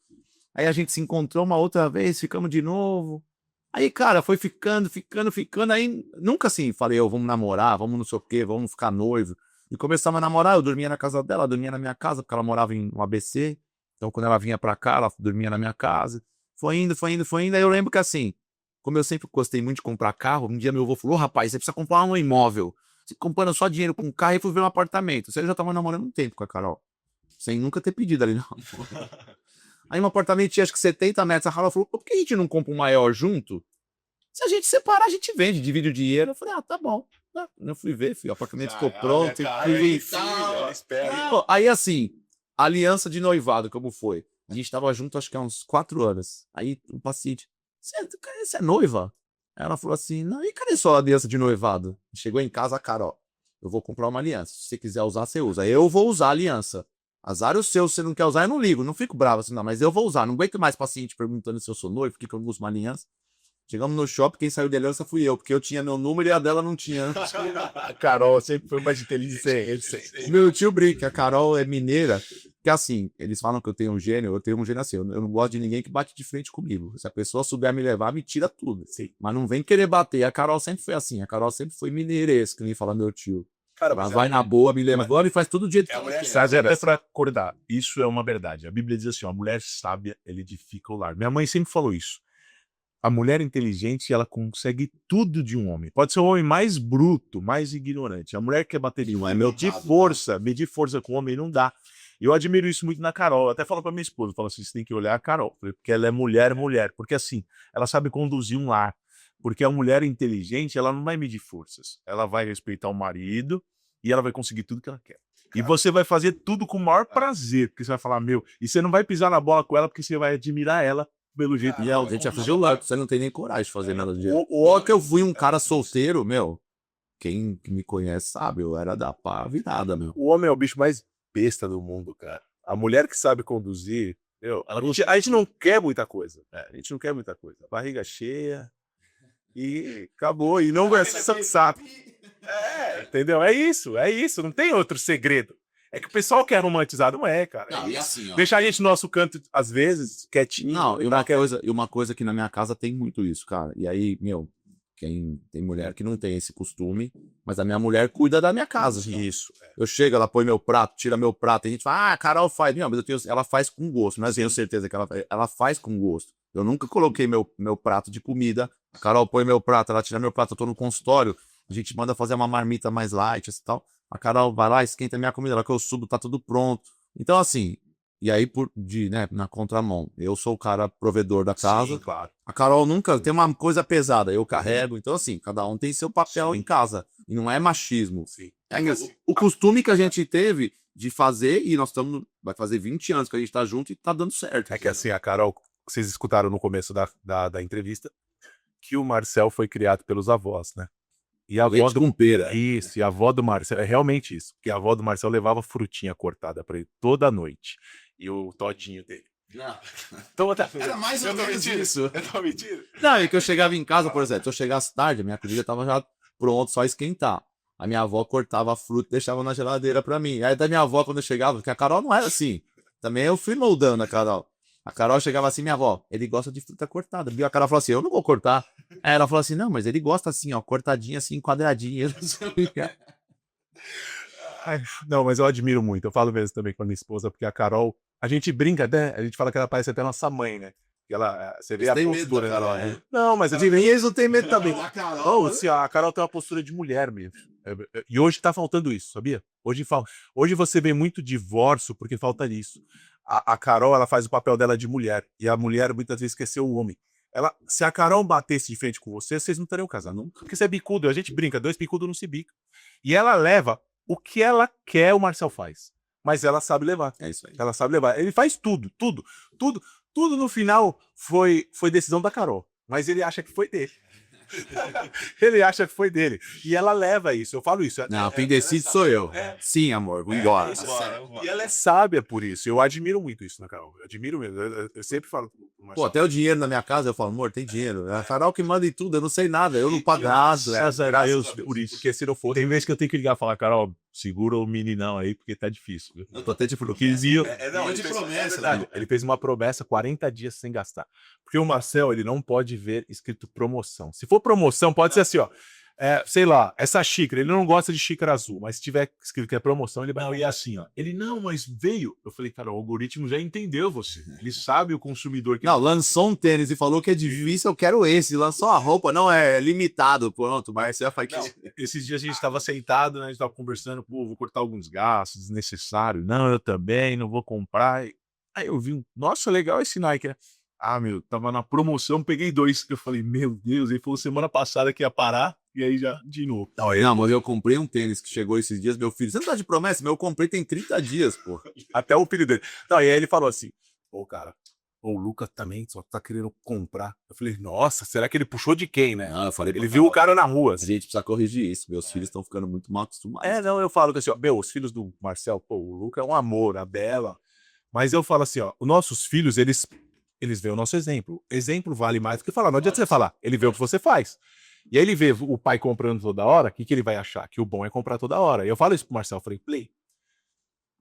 Aí a gente se encontrou uma outra vez, ficamos de novo. Aí, cara, foi ficando. Aí nunca assim, falei, vamos namorar, vamos não sei o quê, vamos ficar noivo. E começamos a namorar, eu dormia na casa dela, ela dormia na minha casa, porque ela morava em um ABC. Então, quando ela vinha pra cá, ela dormia na minha casa. Foi indo. Aí eu lembro que assim, como eu sempre gostei muito de comprar carro, um dia meu avô falou: rapaz, você precisa comprar um imóvel. Você comprando só dinheiro com carro e fui ver um apartamento. Você já tava namorando um tempo com a Carol. Sem nunca ter pedido ali, não. Aí um apartamento tinha acho que 70 metros. A Carol falou: por que a gente não compra um maior junto? Se a gente separar, a gente vende, divide o dinheiro. Eu falei: tá bom. Eu fui ver, o apartamento ficou pronto. Aí assim, aliança de noivado, como foi? A gente tava junto acho que há uns 4 anos. Aí o paciente: você é noiva? Aí ela falou assim: não, e cadê sua aliança de noivado? Chegou em casa, cara, ó, eu vou comprar uma aliança. Se você quiser usar, você usa. Eu vou usar a aliança. Azar é o seu, se você não quer usar, eu não ligo. Não fico bravo assim, não, mas eu vou usar. Não aguento mais paciente perguntando se eu sou noivo, por que eu não uso uma aliança. Chegamos no shopping, quem saiu de aliança fui eu, porque eu tinha meu número e a dela não tinha. A Carol sempre foi mais inteligente. Meu tio brinca, a Carol é mineira, que assim, eles falam que eu tenho um gênio assim, eu não gosto de ninguém que bate de frente comigo. Se a pessoa souber me levar, me tira tudo. Sim. Mas não vem querer bater. A Carol sempre foi assim, a Carol sempre foi mineiresca, que nem fala meu tio. Cara, Ela vai na boa, me leva agora e faz tudo do jeito que ela quer. É pra acordar. Isso é uma verdade. A Bíblia diz assim: a mulher sábia, ela edifica o lar. Minha mãe sempre falou isso. A mulher inteligente, ela consegue tudo de um homem. Pode ser o homem mais bruto, mais ignorante. A mulher quer bater de medir força com o homem não dá. Eu admiro isso muito na Carol. Eu até falo pra minha esposa, falo assim: você tem que olhar a Carol, porque ela é mulher. Porque assim, ela sabe conduzir um lar. Porque a mulher inteligente, ela não vai medir forças. Ela vai respeitar o marido e ela vai conseguir tudo que ela quer. E você vai fazer tudo com o maior prazer, porque você vai falar: meu, e você não vai pisar na bola com ela porque você vai admirar ela pelo jeito. E a gente já fez o lado, você não tem nem coragem de fazer nada disso. O hora que eu fui um cara solteiro, meu, quem me conhece sabe, eu era da pá virada, meu. O homem é o bicho mais besta do mundo, cara. A mulher que sabe conduzir, a gente não quer muita coisa. A gente não quer muita coisa. Barriga cheia e acabou. E não é sabe. Entendeu? É isso. Não tem outro segredo. É que o pessoal quer romantizar, não é, cara. Não, e assim, ó. Deixar a gente no nosso canto, às vezes, quietinho. Não, e uma coisa que na minha casa tem muito isso, cara. E aí, meu, quem tem mulher que não tem esse costume, mas a minha mulher cuida da minha casa. Assim, Isso. eu chego, ela põe meu prato, tira meu prato, e a gente fala: a Carol faz. Não, mas ela faz com gosto, não é? Tenho certeza que ela faz com gosto. Eu nunca coloquei meu prato de comida. A Carol põe meu prato, ela tira meu prato, eu tô no consultório, a gente manda fazer uma marmita mais light, assim, tal. A Carol vai lá, esquenta a minha comida, lá que eu subo, tá tudo pronto. Então, assim, e aí, na contramão, eu sou o cara provedor da casa. Sim, claro. A Carol nunca tem uma coisa pesada, eu carrego. Então, assim, cada um tem seu papel em casa. E não é machismo. Sim. O costume que a gente teve de fazer, e nós estamos. Vai fazer 20 anos que a gente tá junto e tá dando certo. É que assim, a Carol, vocês escutaram no começo da entrevista, que o Marcel foi criado pelos avós, né? E a avó com pera. Isso, e a avó do Marcel, é realmente isso. Porque a avó do Marcel levava frutinha cortada pra ele toda noite. E o todinho dele. Toda Era mais ou menos isso. Eu tô mentindo? Não, é que eu chegava em casa, por exemplo, se eu chegasse tarde, a minha comida tava já pronta, só esquentar. A minha avó cortava a fruta e deixava na geladeira pra mim. Aí da minha avó, quando eu chegava, porque a Carol não era assim. Também eu fui moldando a Carol. A Carol chegava assim: minha avó, ele gosta de fruta cortada. E a Carol falou assim: eu não vou cortar. Aí ela falou assim, não, mas ele gosta assim, ó, cortadinho assim, quadradinho. Eu não sei o que é. Ai, não, mas eu admiro muito. Eu falo mesmo também com a minha esposa, porque a Carol, a gente brinca até, a gente fala que ela parece até nossa mãe, né? Que ela, você vê Você a tem medo postura da dela. Carol, né? Não, mas eu digo, e eles não têm medo também. A Carol, Oh, assim, a Carol tem uma postura de mulher mesmo. E hoje tá faltando isso, sabia? Hoje você vê muito divórcio porque falta isso. A Carol, ela faz o papel dela de mulher. E a mulher muitas vezes esqueceu o homem. Se a Carol batesse de frente com você, vocês não teriam casado nunca. Porque você é bicudo, a gente brinca, 2 bicudos não se bica. E ela leva o que ela quer, o Marcel faz. Mas ela sabe levar. É isso aí. Ela sabe levar. Ele faz tudo, tudo, tudo. Tudo no final foi decisão da Carol. Mas ele acha que foi dele. Ele acha que foi dele. E ela leva isso. Eu falo isso. Não, quem decide sou eu. Sim, amor, vou embora. E ela é sábia por isso. Eu admiro muito isso na Carol. Eu admiro mesmo. Eu sempre falo. Pô, até o dinheiro na minha casa, eu falo, amor, tem dinheiro. É a Carol que manda em tudo, eu não sei nada, eu não pago nada. Graças a Deus por isso. Porque se não for, tem vezes que eu tenho que ligar e falar, Carol, segura o meninão aí, porque tá difícil. Viu? Eu tô até tipo, Porque eles não, de promessa, verdade. Ele fez uma promessa 40 dias sem gastar. Porque o Marcel, ele não pode ver escrito promoção. Se for promoção, pode ser assim, ó. Sei lá, essa xícara, ele não gosta de xícara azul, mas se tiver escrito que é promoção, ele vai. Não, e assim, ó. Ele, não, mas veio. Eu falei, cara, o algoritmo já entendeu você. Ele sabe o consumidor que. Não, lançou um tênis e falou que é difícil, eu quero esse. Lançou a roupa, não é limitado, pronto. Mas você vai Não, esses dias a gente estava sentado, né? A gente estava conversando, pô, vou cortar alguns gastos desnecessários. Não, eu também, não vou comprar. Aí eu vi, nossa, legal esse Nike, né? Ah, meu, tava na promoção, peguei 2. Eu falei, meu Deus, ele falou semana passada que ia parar, e aí já de novo. Não, mas eu comprei um tênis que chegou esses dias, meu filho. Você não tá de promessa? Meu, eu comprei tem 30 dias, pô. Até o filho dele. Não, e aí ele falou assim: pô, cara, o Lucas também só tá querendo comprar. Eu falei, nossa, será que ele puxou de quem, né? Não, eu falei, Ele viu o cara na rua. a gente precisa corrigir isso. Meus filhos estão ficando muito mal acostumados. Não, eu falo que assim, ó, meu, os filhos do Marcel, pô, o Lucas é um amor, a Bela. Mas eu falo assim, ó, os nossos filhos, eles veem o nosso exemplo. Exemplo vale mais do que falar. Não adianta você falar, ele vê o que você faz. E aí ele vê o pai comprando toda hora, o que ele vai achar? Que o bom é comprar toda hora. E eu falo isso pro Marcel, eu falei, Play,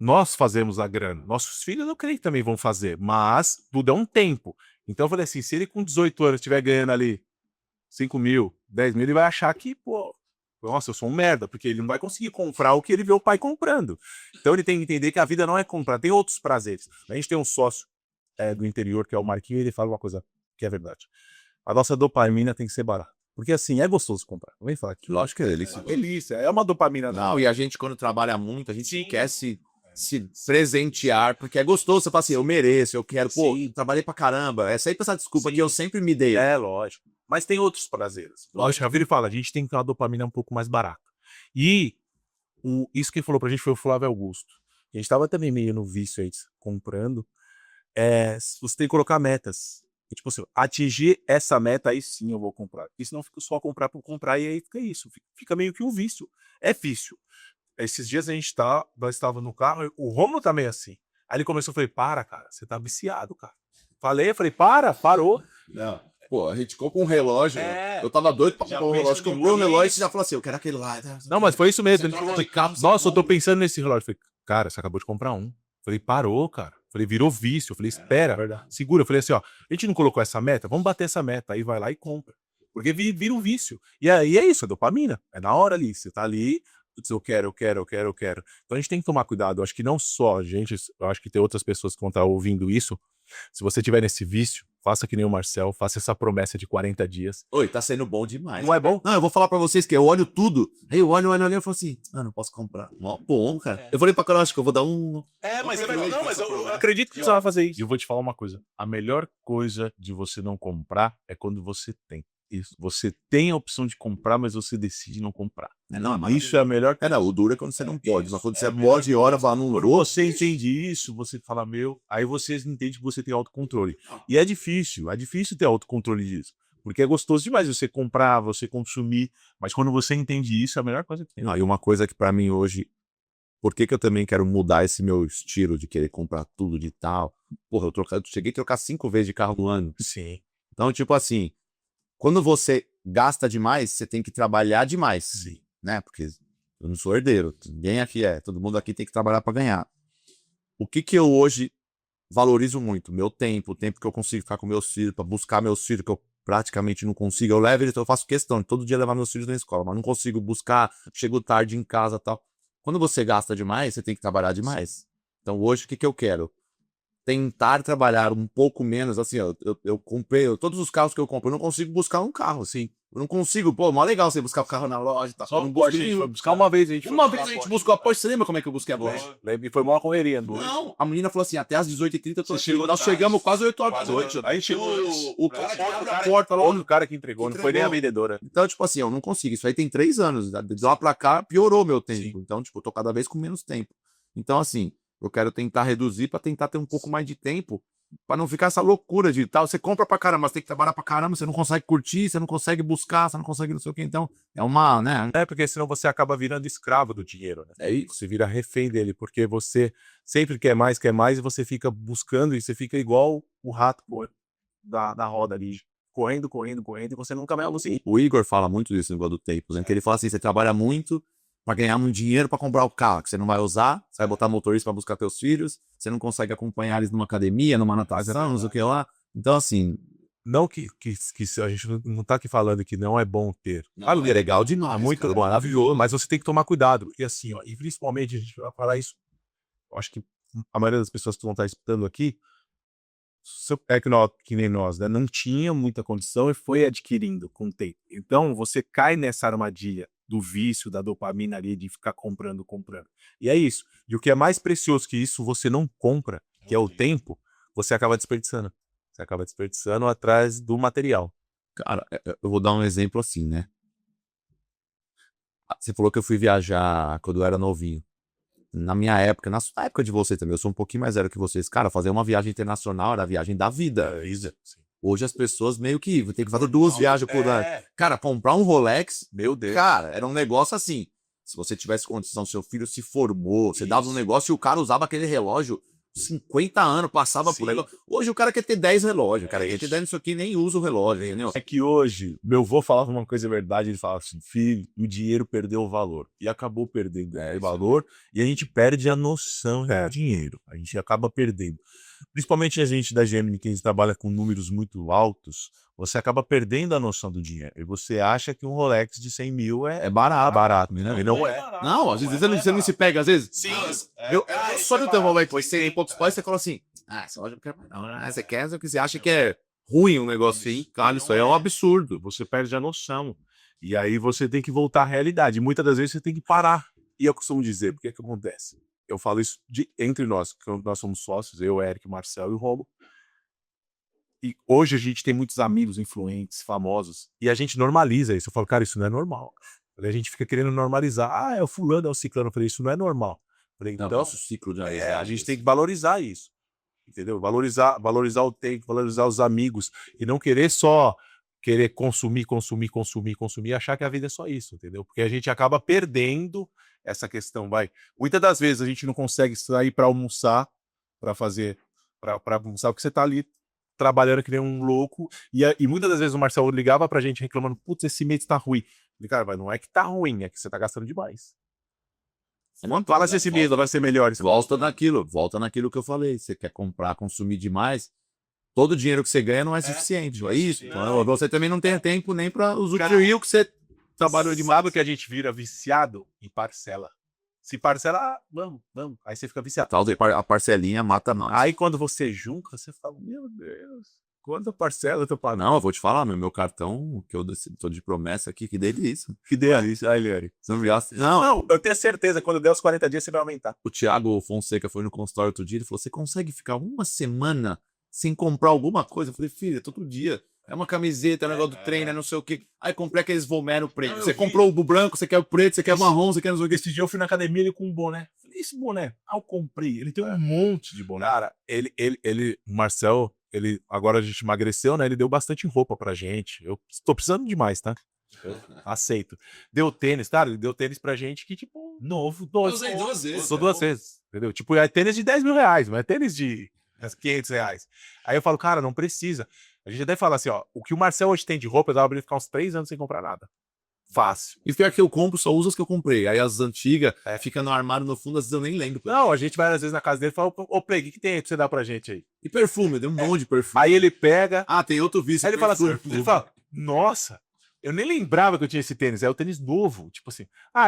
nós fazemos a grana. Nossos filhos eu creio que também vão fazer, mas tudo é um tempo. Então eu falei assim, se ele com 18 anos estiver ganhando ali 5 mil, 10 mil, ele vai achar que, pô, nossa, eu sou um merda, porque ele não vai conseguir comprar o que ele vê o pai comprando. Então ele tem que entender que a vida não é comprar, tem outros prazeres. A gente tem um sócio do interior, que é o Marquinho, e ele fala uma coisa que é verdade. A nossa dopamina tem que ser barata. Porque assim, é gostoso comprar. Não vem falar aqui. Lógico que é delícia. Delícia, é uma dopamina. Não, e a gente, quando trabalha muito, a gente quer se presentear, porque é gostoso. Você fala assim, eu mereço, eu quero. Pô, trabalhei pra caramba. É sempre essa desculpa que eu sempre me dei. É, lógico. Mas tem outros prazeres. Lógico, a Vira fala, a gente tem que ter uma dopamina um pouco mais barata. E isso quem falou pra gente foi o Flávio Augusto. A gente tava também meio no vício aí, comprando. Você tem que colocar metas. E, tipo assim, atingir essa meta, aí sim eu vou comprar. Porque senão fica só comprar por comprar e aí fica isso. Fica meio que um vício. É vício. Esses dias nós estávamos no carro, o Romulo tá meio assim. Aí ele começou, eu falei, para, cara, você tá viciado, cara. Eu falei, parou. Não. Pô, a gente compra um relógio. Eu tava doido pra comprar um relógio. Comprou um relógio e já falou assim, eu quero aquele lá. Não, mas foi isso mesmo. Ele falou, nossa, eu tô pensando nesse relógio. Eu falei, cara, você acabou de comprar um. Eu falei, parou, cara. Eu falei, virou vício. Eu falei, espera, segura. Eu falei assim, ó, a gente não colocou essa meta? Vamos bater essa meta. Aí vai lá e compra. Porque vira um vício. E aí é isso, é dopamina. É na hora ali. Você tá ali, eu quero. Então a gente tem que tomar cuidado. Eu acho que não só a gente, eu acho que tem outras pessoas que vão estar ouvindo isso. Se você tiver nesse vício, faça que nem o Marcel, faça essa promessa de 40 dias. Oi, tá sendo bom demais. Não é bom? Não, eu vou falar pra vocês que eu olho tudo. Aí eu olho, eu falo assim, não posso comprar. Mó bom, cara. Eu falei pra Carol, acho que eu vou dar um... Mas eu acredito que você vai fazer isso. E eu vou te falar uma coisa. A melhor coisa de você não comprar é quando você tem. Isso. Você tem a opção de comprar, mas você decide não comprar. Isso é a melhor coisa. Não, o duro é quando você não pode. Só quando você pode e hora, vai num Quando você entende isso, você fala, aí você entende que você tem autocontrole. E é difícil ter autocontrole disso. Porque é gostoso demais você comprar, você consumir, mas quando você entende isso, é a melhor coisa que tem. Não, e uma coisa que pra mim hoje, por que eu também quero mudar esse meu estilo de querer comprar tudo de tal? Porra, eu cheguei a trocar 5 vezes de carro no ano. Sim. Então, tipo assim, quando você gasta demais, você tem que trabalhar demais. Sim. Né? Porque eu não sou herdeiro, ninguém aqui é, todo mundo aqui tem que trabalhar para ganhar. O que eu hoje valorizo muito? Meu tempo, o tempo que eu consigo ficar com meus filhos, para buscar meus filhos, que eu praticamente não consigo. Eu levo eles, eu faço questão de todo dia levar meus filhos na escola, mas não consigo buscar, chego tarde em casa e tal. Quando você gasta demais, você tem que trabalhar demais. Então hoje, o que eu quero? Tentar trabalhar um pouco menos, assim, ó, eu comprei, todos os carros que eu compro, eu não consigo buscar um carro, assim. Eu não consigo, pô, mó legal você buscar o carro na loja e tal. Só Eu não o busco Porsche a gente nenhum. foi buscar uma vez. Uma vez a gente buscou a Porsche, você lembra como é que eu busquei a Porsche? Lembra? E foi uma correria. Não, a menina falou assim, até às 18h30 eu tô Você aqui. chegou Nós tarde. chegamos quase 8 horas da Quase noite. 8. Aí chegou O cara que abre a porta lá. Outro cara que entregou, não foi nem a vendedora. Então, tipo assim, eu não consigo. Isso aí tem 3 anos. De lá pra cá, piorou meu tempo. Então, tipo, eu tô cada vez com menos tempo. Então, assim, eu quero tentar reduzir pra tentar ter um pouco mais de tempo, pra não ficar essa loucura de tal. Você compra pra caramba, você tem que trabalhar pra caramba, você não consegue curtir, você não consegue buscar, você não consegue não sei o que. Então, é uma, né? É, porque senão você acaba virando escravo do dinheiro, né? É isso. Você vira refém dele, porque você sempre quer mais, e você fica buscando e você fica igual o rato da roda ali, correndo, e você nunca vai conseguir. O Igor fala muito disso no negócio do tempo, né? Que ele fala assim: você trabalha muito pra ganhar muito dinheiro pra comprar o carro, que você não vai usar, você vai botar motorista pra buscar teus filhos, você não consegue acompanhar eles numa academia, numa natação, não sei o que lá. Então, assim. Não que a gente não tá aqui falando que não é bom ter. É legal demais. É muito maravilhoso, mas você tem que tomar cuidado. E assim, ó, e principalmente a gente vai falar isso. Eu acho que a maioria das pessoas que vão estar escutando aqui é que nem nós, né? Não tinha muita condição e foi adquirindo com o tempo. Então você cai nessa armadilha do vício, da dopamina ali, de ficar comprando. E é isso. E o que é mais precioso que isso, você não compra, que é o tempo, você acaba desperdiçando. Você acaba desperdiçando atrás do material. Cara, eu vou dar um exemplo assim, né? Você falou que eu fui viajar quando eu era novinho. Na minha época, na sua época de você também, eu sou um pouquinho mais velho que vocês. Cara, fazer uma viagem internacional era a viagem da vida. Hoje as pessoas meio que tem que fazer 2 viagens por ano. Cara, comprar um Rolex, Meu Deus. cara, era um negócio assim. Se você tivesse condição, seu filho se formou, você dava um negócio e o cara usava aquele relógio 50 anos, passava por aí. Hoje o cara quer ter 10 relógios, cara. Quer ter 10 nisso aqui e nem usa o relógio, entendeu? É que hoje, meu avô falava uma coisa verdade, ele falava assim, filho, o dinheiro perdeu o valor. E acabou perdendo o valor, e a gente perde a noção do dinheiro. A gente acaba perdendo. Principalmente a gente da Gemini, que a gente trabalha com números muito altos, você acaba perdendo a noção do dinheiro. E você acha que um Rolex de 100 mil é barato, né? E não é. Não, às vezes você não se pega, às vezes. Sim. Eu só de ter um Rolex, depois você tem poucos pais, você fala assim, essa loja não quer mais não, né? Você quer, você acha que é ruim um negócio assim. Cara, isso aí é um absurdo. Você perde a noção. E aí você tem que voltar à realidade. Muitas das vezes você tem que parar. E eu costumo dizer, porque é que acontece? Eu falo isso entre nós, que nós somos sócios, eu, Eric, Marcel e o Romo. E hoje a gente tem muitos amigos influentes, famosos, e a gente normaliza isso. Eu falo, cara, isso não é normal. A gente fica querendo normalizar. Ah, é o fulano, é o ciclano. Eu falei, isso não é normal. Eu falei, então, Nosso ciclo já a gente tem que valorizar isso. Entendeu? Valorizar o tempo, valorizar os amigos. E não querer só consumir e achar que a vida é só isso, entendeu? Porque a gente acaba perdendo essa questão, Muitas das vezes a gente não consegue sair para almoçar, para almoçar, porque você tá ali trabalhando que nem um louco, e muitas das vezes o Marcelo ligava pra gente reclamando, putz, esse mês tá ruim. Eu falei, cara, mas não é que tá ruim, é que você tá gastando demais. Fala se esse mês vai ser melhor. Volta naquilo que eu falei. Você quer comprar, consumir demais, todo o dinheiro que você ganha não é suficiente. É isso. Então, você também não tem tempo nem pra usufruir o que você trabalhou demais. Sabe que a gente vira viciado em parcela. Se parcela, vamos. Aí você fica viciado. A parcelinha mata nós. Aí quando você junta, você fala, meu Deus, quanta parcela eu tô pagando? Não, eu vou te falar, meu cartão, que eu tô de promessa aqui, que delícia. Que delícia. Aí, Lery. Não, eu tenho certeza, quando der os 40 dias, você vai aumentar. o Thiago Fonseca foi no consultório outro dia, ele falou, você consegue ficar uma semana sem comprar alguma coisa? Eu falei, filho, é todo dia. É uma camiseta, é um negócio do treino, é não sei o quê. Aí comprei aqueles Vomero preto. Você comprou o branco, você quer o preto, você quer o marrom, você quer não sei o quê. Esse dia eu fui na academia ele com um boné. Falei, esse boné? Ah, eu comprei. Ele tem um monte de boné. Cara, o Marcel, agora a gente emagreceu, né? Ele deu bastante roupa pra gente. Eu tô precisando de mais, tá? Aceito. Deu tênis, cara, ele deu tênis pra gente que, tipo, novo. Eu usei 2 vezes. Usou 2 vezes, entendeu? Tipo, é tênis de 10 mil reais, mas é tênis de 500 reais. Aí eu falo, cara, não precisa. A gente até fala assim, ó, o que o Marcel hoje tem de roupa, eu tava abrindo ficar uns 3 anos sem comprar nada. Fácil. E pior que eu compro, só uso as que eu comprei. Aí as antigas ficam no armário no fundo, às vezes eu nem lembro. Não, a gente vai às vezes na casa dele e fala, ô Play, o que tem aí pra você dar pra gente aí? E perfume, deu um monte de perfume. Aí ele pega, Ah, tem outro vício. aí ele fala assim, perfume. ele fala, nossa, eu nem lembrava que eu tinha esse tênis, é o tênis novo, tipo assim,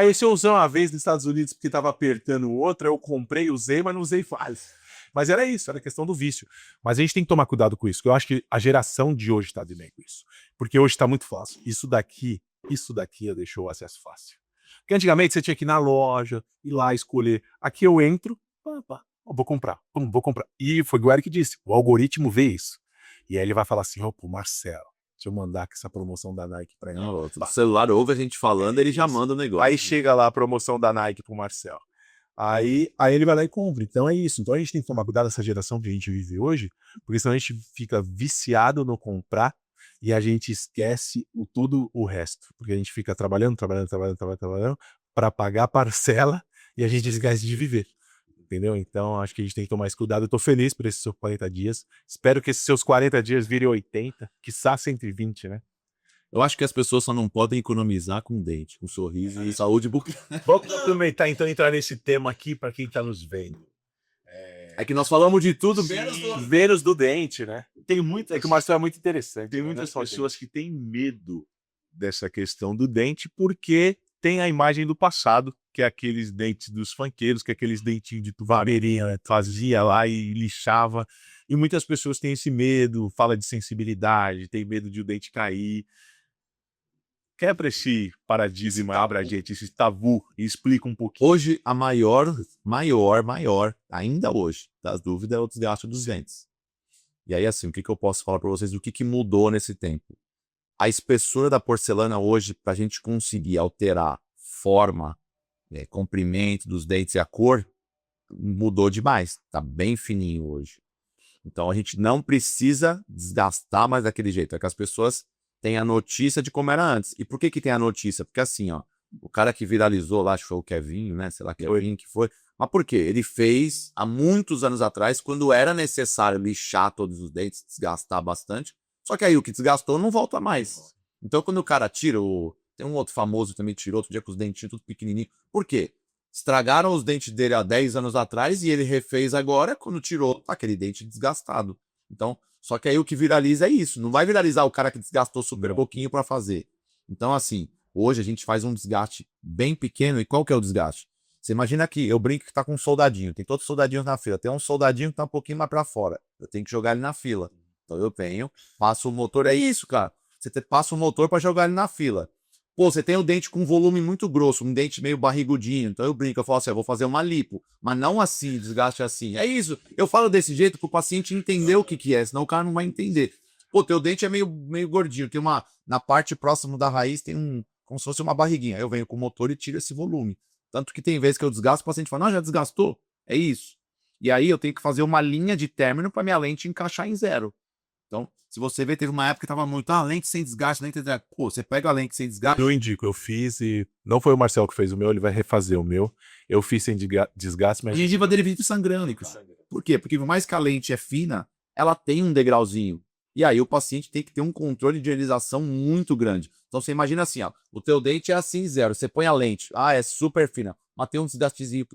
esse eu usei uma vez nos Estados Unidos porque tava apertando o outro, aí eu comprei, usei, mas não usei faz. Mas era isso, era questão do vício. Mas a gente tem que tomar cuidado com isso, porque eu acho que a geração de hoje tá de bem com isso. Porque hoje tá muito fácil. Isso daqui deixou o acesso fácil. Porque antigamente você tinha que ir na loja, ir lá escolher. Aqui eu entro, vou comprar, vou comprar. E foi o Eric disse, o algoritmo vê isso. E aí ele vai falar assim, pô, Marcelo, deixa eu mandar aqui essa promoção da Nike pra ele. O celular ouve a gente falando, ele já manda o negócio. Aí chega lá a promoção da Nike pro Marcelo. Aí ele vai lá e compra. Então é isso. Então a gente tem que tomar cuidado dessa geração que a gente vive hoje, porque senão a gente fica viciado no comprar e a gente esquece todo o resto. Porque a gente fica trabalhando para pagar a parcela e a gente esquece de viver. Entendeu? Então acho que a gente tem que tomar esse cuidado. Eu tô feliz por esses seus 40 dias. Espero que esses seus 40 dias virem 80, quiçá 120, né? Eu acho que as pessoas só não podem economizar com dente, com sorriso e saúde bucal. Vamos aproveitar então e entrar nesse tema aqui para quem está nos vendo. É que nós falamos de tudo, Vênus do dente, né? Tem muitas, É que o Marcelo é muito interessante. tem né? muitas Não é só pessoas que têm medo dessa questão do dente porque tem a imagem do passado, que é aqueles dentes dos funkeiros, que é aqueles dentinhos de tuvaririnha, né? Fazia lá e lixava. E muitas pessoas têm esse medo, fala de sensibilidade, tem medo de o dente cair. Quebra esse paradigma, abre a gente, esse tabu e explica um pouquinho. Hoje, a maior, ainda hoje, das dúvidas, é o desgaste dos dentes. E aí, assim, o que eu posso falar para vocês do que mudou nesse tempo? A espessura da porcelana hoje, para a gente conseguir alterar forma, comprimento dos dentes e a cor, mudou demais. Tá bem fininho hoje. Então, a gente não precisa desgastar mais daquele jeito. É que as pessoas têm a notícia de como era antes. E por que tem a notícia? Porque assim, ó, o cara que viralizou lá, acho que foi o Kevinho, né? Sei lá, Kevinho que foi. Mas por quê? Ele fez há muitos anos atrás, quando era necessário lixar todos os dentes, desgastar bastante. Só que aí o que desgastou não volta mais. Então quando o cara tira, tem um outro famoso que também tirou outro dia com os dentinhos tudo pequenininho. Por quê? Estragaram os dentes dele há 10 anos atrás e ele refez agora, quando tirou, tá aquele dente desgastado. Então, só que aí o que viraliza é isso. Não vai viralizar o cara que desgastou super pouquinho para fazer. Então, assim, hoje a gente faz um desgaste bem pequeno. E qual que é o desgaste? Você imagina aqui, eu brinco que tá com um soldadinho. Tem todos os soldadinhos na fila. Tem um soldadinho que tá um pouquinho mais para fora. Eu tenho que jogar ele na fila. Então eu venho, passo o motor. É isso, cara. Você passa o motor para jogar ele na fila. Pô, você tem o dente com volume muito grosso, um dente meio barrigudinho. Então eu brinco, eu falo assim, eu vou fazer uma lipo. Mas não assim, desgaste assim. É isso. Eu falo desse jeito pro paciente entender o que é, senão o cara não vai entender. Pô, teu dente é meio gordinho. Tem na parte próxima da raiz tem como se fosse uma barriguinha. Aí eu venho com o motor e tiro esse volume. Tanto que tem vezes que eu desgasto, o paciente fala, não, já desgastou? É isso. E aí eu tenho que fazer uma linha de término para minha lente encaixar em zero. Então, se você ver, teve uma época que tava muito, lente sem desgaste, lente sem desgaste. Pô, você pega a lente sem desgaste. Eu indico, eu fiz e não foi o Marcelo que fez o meu, ele vai refazer o meu. Eu fiz sem desgaste, A mas gengiva dele vive sangrando. Por quê? Porque por mais que a lente é fina, ela tem um degrauzinho. E aí o paciente tem que ter um controle de higienização muito grande. Então você imagina assim, ó, o teu dente é assim zero, você põe a lente, é super fina, mas tem um desgastezinho,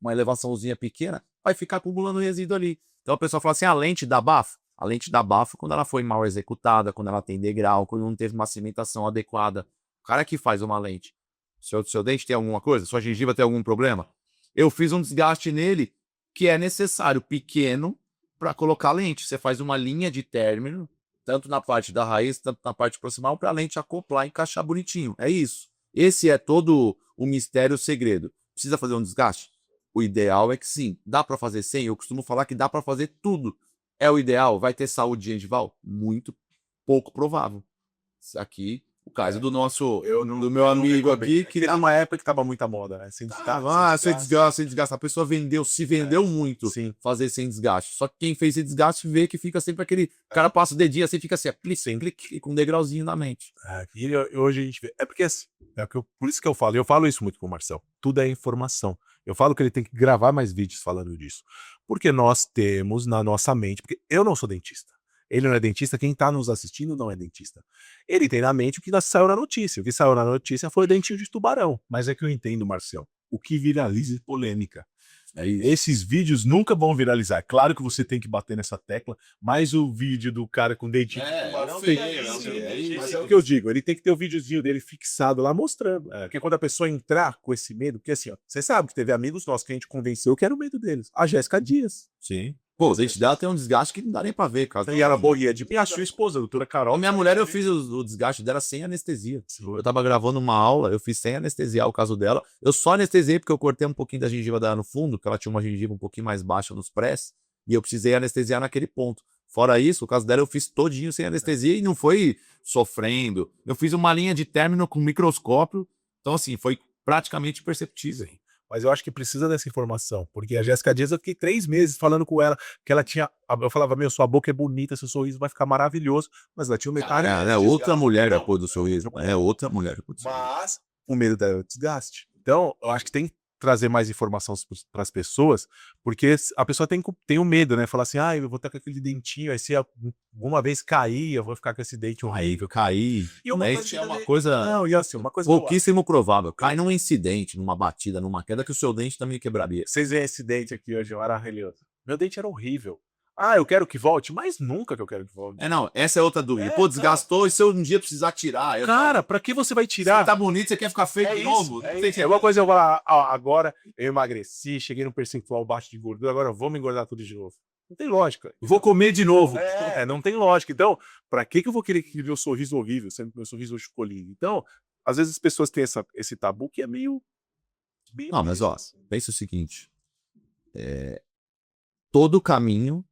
uma elevaçãozinha pequena, vai ficar acumulando resíduo ali. Então a pessoa fala assim, a lente dá bafo? A lente dá bafo quando ela foi mal executada, quando ela tem degrau, quando não teve uma cimentação adequada. O cara que faz uma lente, seu dente tem alguma coisa? Sua gengiva tem algum problema? Eu fiz um desgaste nele que é necessário, pequeno, para colocar lente. Você faz uma linha de término, tanto na parte da raiz, tanto na parte proximal, para a lente acoplar e encaixar bonitinho. É isso. Esse é todo o mistério, o segredo. Precisa fazer um desgaste? O ideal é que sim. Dá para fazer sem? Eu costumo falar que dá para fazer tudo. É o ideal? Vai ter saúde gengival? Muito pouco provável. Aqui, o caso do meu amigo aqui, que era uma época que tava muita moda, né? Sem desgaste, sem desgaste. A pessoa se vendeu muito Sim. fazer sem desgaste. Só que quem fez sem desgaste vê que fica sempre aquele... O cara passa o dedinho assim, fica assim, clique, com um degrauzinho na mente. E hoje a gente vê. É porque assim, por isso que eu falo isso muito com o Marcel. Tudo é informação. Eu falo que ele tem que gravar mais vídeos falando disso. Porque nós temos na nossa mente, porque eu não sou dentista. Ele não é dentista, quem tá nos assistindo não é dentista. Ele tem na mente o que saiu na notícia. O que saiu na notícia foi o dentinho de tubarão. Mas é que eu entendo, Marcel. O que viraliza é polêmica. Esses vídeos nunca vão viralizar. Claro que você tem que bater nessa tecla, mas o vídeo do cara com dentinho de tubarão Mas é o que eu digo, ele tem que ter o videozinho dele fixado lá mostrando. Porque quando a pessoa entrar com esse medo, porque assim, ó, você sabe que teve amigos nossos que a gente convenceu que era o medo deles. A Jéssica Dias. Sim. Pô, o dente dela tem um desgaste que não dá nem pra ver, cara. E ela morria de... E a sua esposa, a doutora Carol. A minha mulher, eu fiz o desgaste dela sem anestesia. Eu tava gravando uma aula, eu fiz sem anestesiar o caso dela. Eu só anestesiei porque eu cortei um pouquinho da gengiva dela no fundo, que ela tinha uma gengiva um pouquinho mais baixa nos prés, e eu precisei anestesiar naquele ponto. Fora isso, o caso dela eu fiz todinho sem anestesia e não foi sofrendo. Eu fiz uma linha de término com microscópio, então assim, foi praticamente imperceptível. Mas eu acho que precisa dessa informação, porque a Jéssica Dias, eu fiquei 3 meses falando com ela, que ela tinha... Eu falava, meu, sua boca é bonita, seu sorriso vai ficar maravilhoso, mas ela tinha um mecanismo... É outra mulher depois do sorriso. É outra mulher depois do sorriso. Mas o medo dela é o desgaste. Então, eu acho que tem que trazer mais informação para as pessoas, porque a pessoa tem o medo, né? Falar assim, eu vou estar com aquele dentinho, aí se alguma vez cair, eu vou ficar com esse dente horrível. Cair. E uma Isso coisa é uma coisa Não, e assim, uma coisa... pouquíssimo provável. Cai num incidente, numa batida, numa queda, que o seu dente também quebraria. Vocês veem esse dente aqui hoje, maravilhoso. Meu dente era horrível. Eu quero que volte, mas nunca que eu quero que volte. Não, essa é outra dúvida. Pô, desgastou, e se eu um dia precisar tirar? Cara, pra que você vai Você tirar? tá bonito, você quer ficar feio de novo? É uma coisa eu vou lá, agora eu emagreci, cheguei num percentual baixo de gordura, agora vamos engordar tudo de novo. Não tem lógica. Vou comer de novo. Não tem lógica. Então, pra que eu vou querer que meu sorriso horrível, sendo que meu sorriso hoje ficou lindo? Então, às vezes as pessoas têm esse tabu que é meio... Não, mas ó, pensa o seguinte. Todo caminho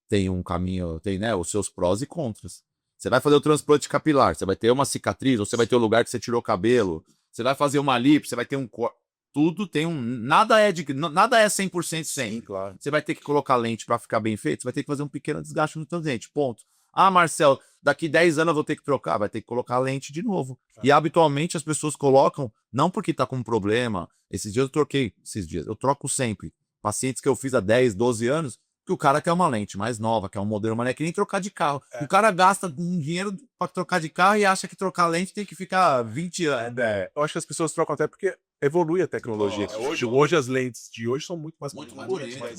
tem um caminho, tem, né, os seus prós e contras. Você vai fazer o transplante capilar, você vai ter uma cicatriz, ou você vai ter o lugar que você tirou o cabelo, você vai fazer uma lipo, você vai ter um corte. Tudo tem nada é 100% sempre. Sim, claro. Você vai ter que colocar lente para ficar bem feito, você vai ter que fazer um pequeno desgaste no teu dente, ponto. Marcel, daqui 10 anos eu vou ter que trocar, vai ter que colocar lente de novo. E habitualmente as pessoas colocam, não porque tá com um problema. Eu troco sempre. Pacientes que eu fiz há 10, 12 anos, que o cara quer uma lente mais nova, quer um modelo mais, que nem trocar de carro. O cara gasta um dinheiro para trocar de carro e acha que trocar lente tem que ficar 20 anos. Eu acho que as pessoas trocam até porque evolui a tecnologia. Hoje as lentes de hoje são muito mais bonitas.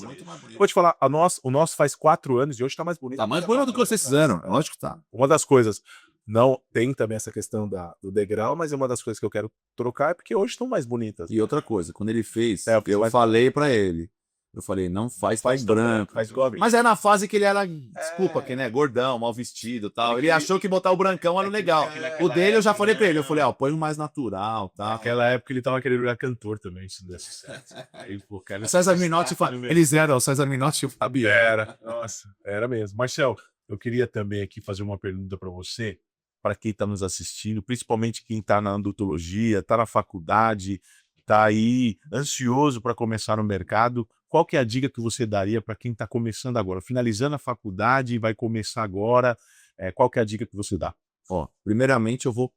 Vou te falar, o nosso faz 4 anos e hoje tá mais bonito. Tá mais bonito do que vocês fizeram, lógico que tá. Uma das coisas, não tem também essa questão do degrau, mas uma das coisas que eu quero trocar é porque hoje estão mais bonitas. E outra coisa, quando ele fez, eu eu falei pra ele, não faz branco. Faz gobre. Mas é na fase que ele era, desculpa, que né, gordão, mal vestido e tal. Ele achou que botar o brancão era legal. O dele eu já falei pra ele, eu falei, põe um mais natural, tá? Naquela época ele tava querendo virar cantor também, isso não deu sucesso. Aí, pô, cara, O César Minotti, eles eram, o César Minotti e o Fabiano. Era mesmo. Marcel, eu queria também aqui fazer uma pergunta para você, para quem está nos assistindo, principalmente quem está na odontologia, está na faculdade, está aí ansioso para começar no mercado. Qual que é a dica que você daria para quem está começando agora, finalizando a faculdade e vai começar agora? Qual que é a dica que você dá? Primeiramente eu vou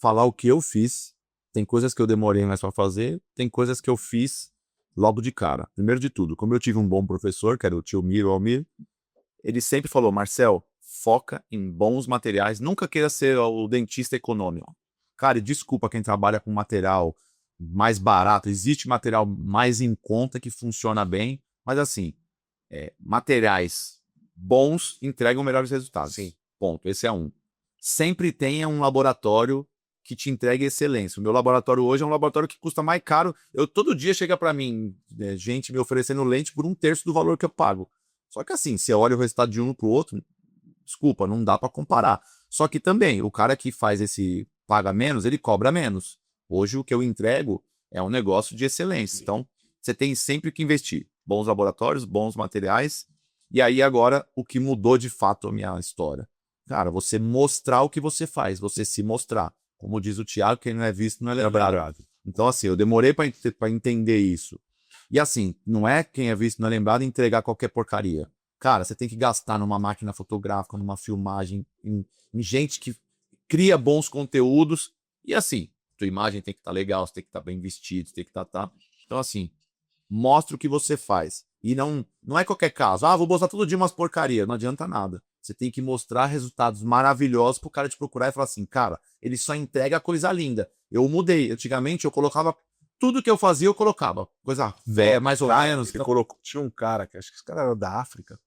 falar o que eu fiz. Tem coisas que eu demorei mais para fazer, tem coisas que eu fiz logo de cara. Primeiro de tudo, como eu tive um bom professor, que era o tio Miro Almir, ele sempre falou, Marcel, foca em bons materiais, nunca queira ser o dentista econômico. Cara, desculpa quem trabalha com material mais barato, existe material mais em conta que funciona bem, mas assim, materiais bons entregam melhores resultados. Sim. Ponto, esse é um. Sempre tenha um laboratório que te entregue excelência. O meu laboratório hoje é um laboratório que custa mais caro. Todo dia chega para mim, gente me oferecendo lente por 1/3 do valor que eu pago. Só que assim, você olha o resultado de um pro outro, desculpa, não dá para comparar. Só que também, o cara que faz paga menos, ele cobra menos. Hoje o que eu entrego é um negócio de excelência. Então, você tem sempre que investir. Bons laboratórios, bons materiais. E aí agora, o que mudou de fato a minha história? Cara, você mostrar o que você faz, você se mostrar. Como diz o Thiago, quem não é visto não é lembrado. Então, assim, eu demorei para entender isso. E assim, não é quem é visto não é lembrado entregar qualquer porcaria. Cara, você tem que gastar numa máquina fotográfica, numa filmagem, em gente que cria bons conteúdos. E assim, tua imagem tem que estar legal, você tem que estar bem vestido, você tem que estar... Então, assim, mostra o que você faz. E não é qualquer caso. Vou postar todo dia umas porcaria. Não adianta nada. Você tem que mostrar resultados maravilhosos pro cara te procurar e falar assim, cara, ele só entrega coisa linda. Eu mudei. Antigamente eu colocava tudo que eu fazia, eu colocava. Coisa velha, mais ou menos. Ele colocou, tinha um cara, que acho que esse cara era da África.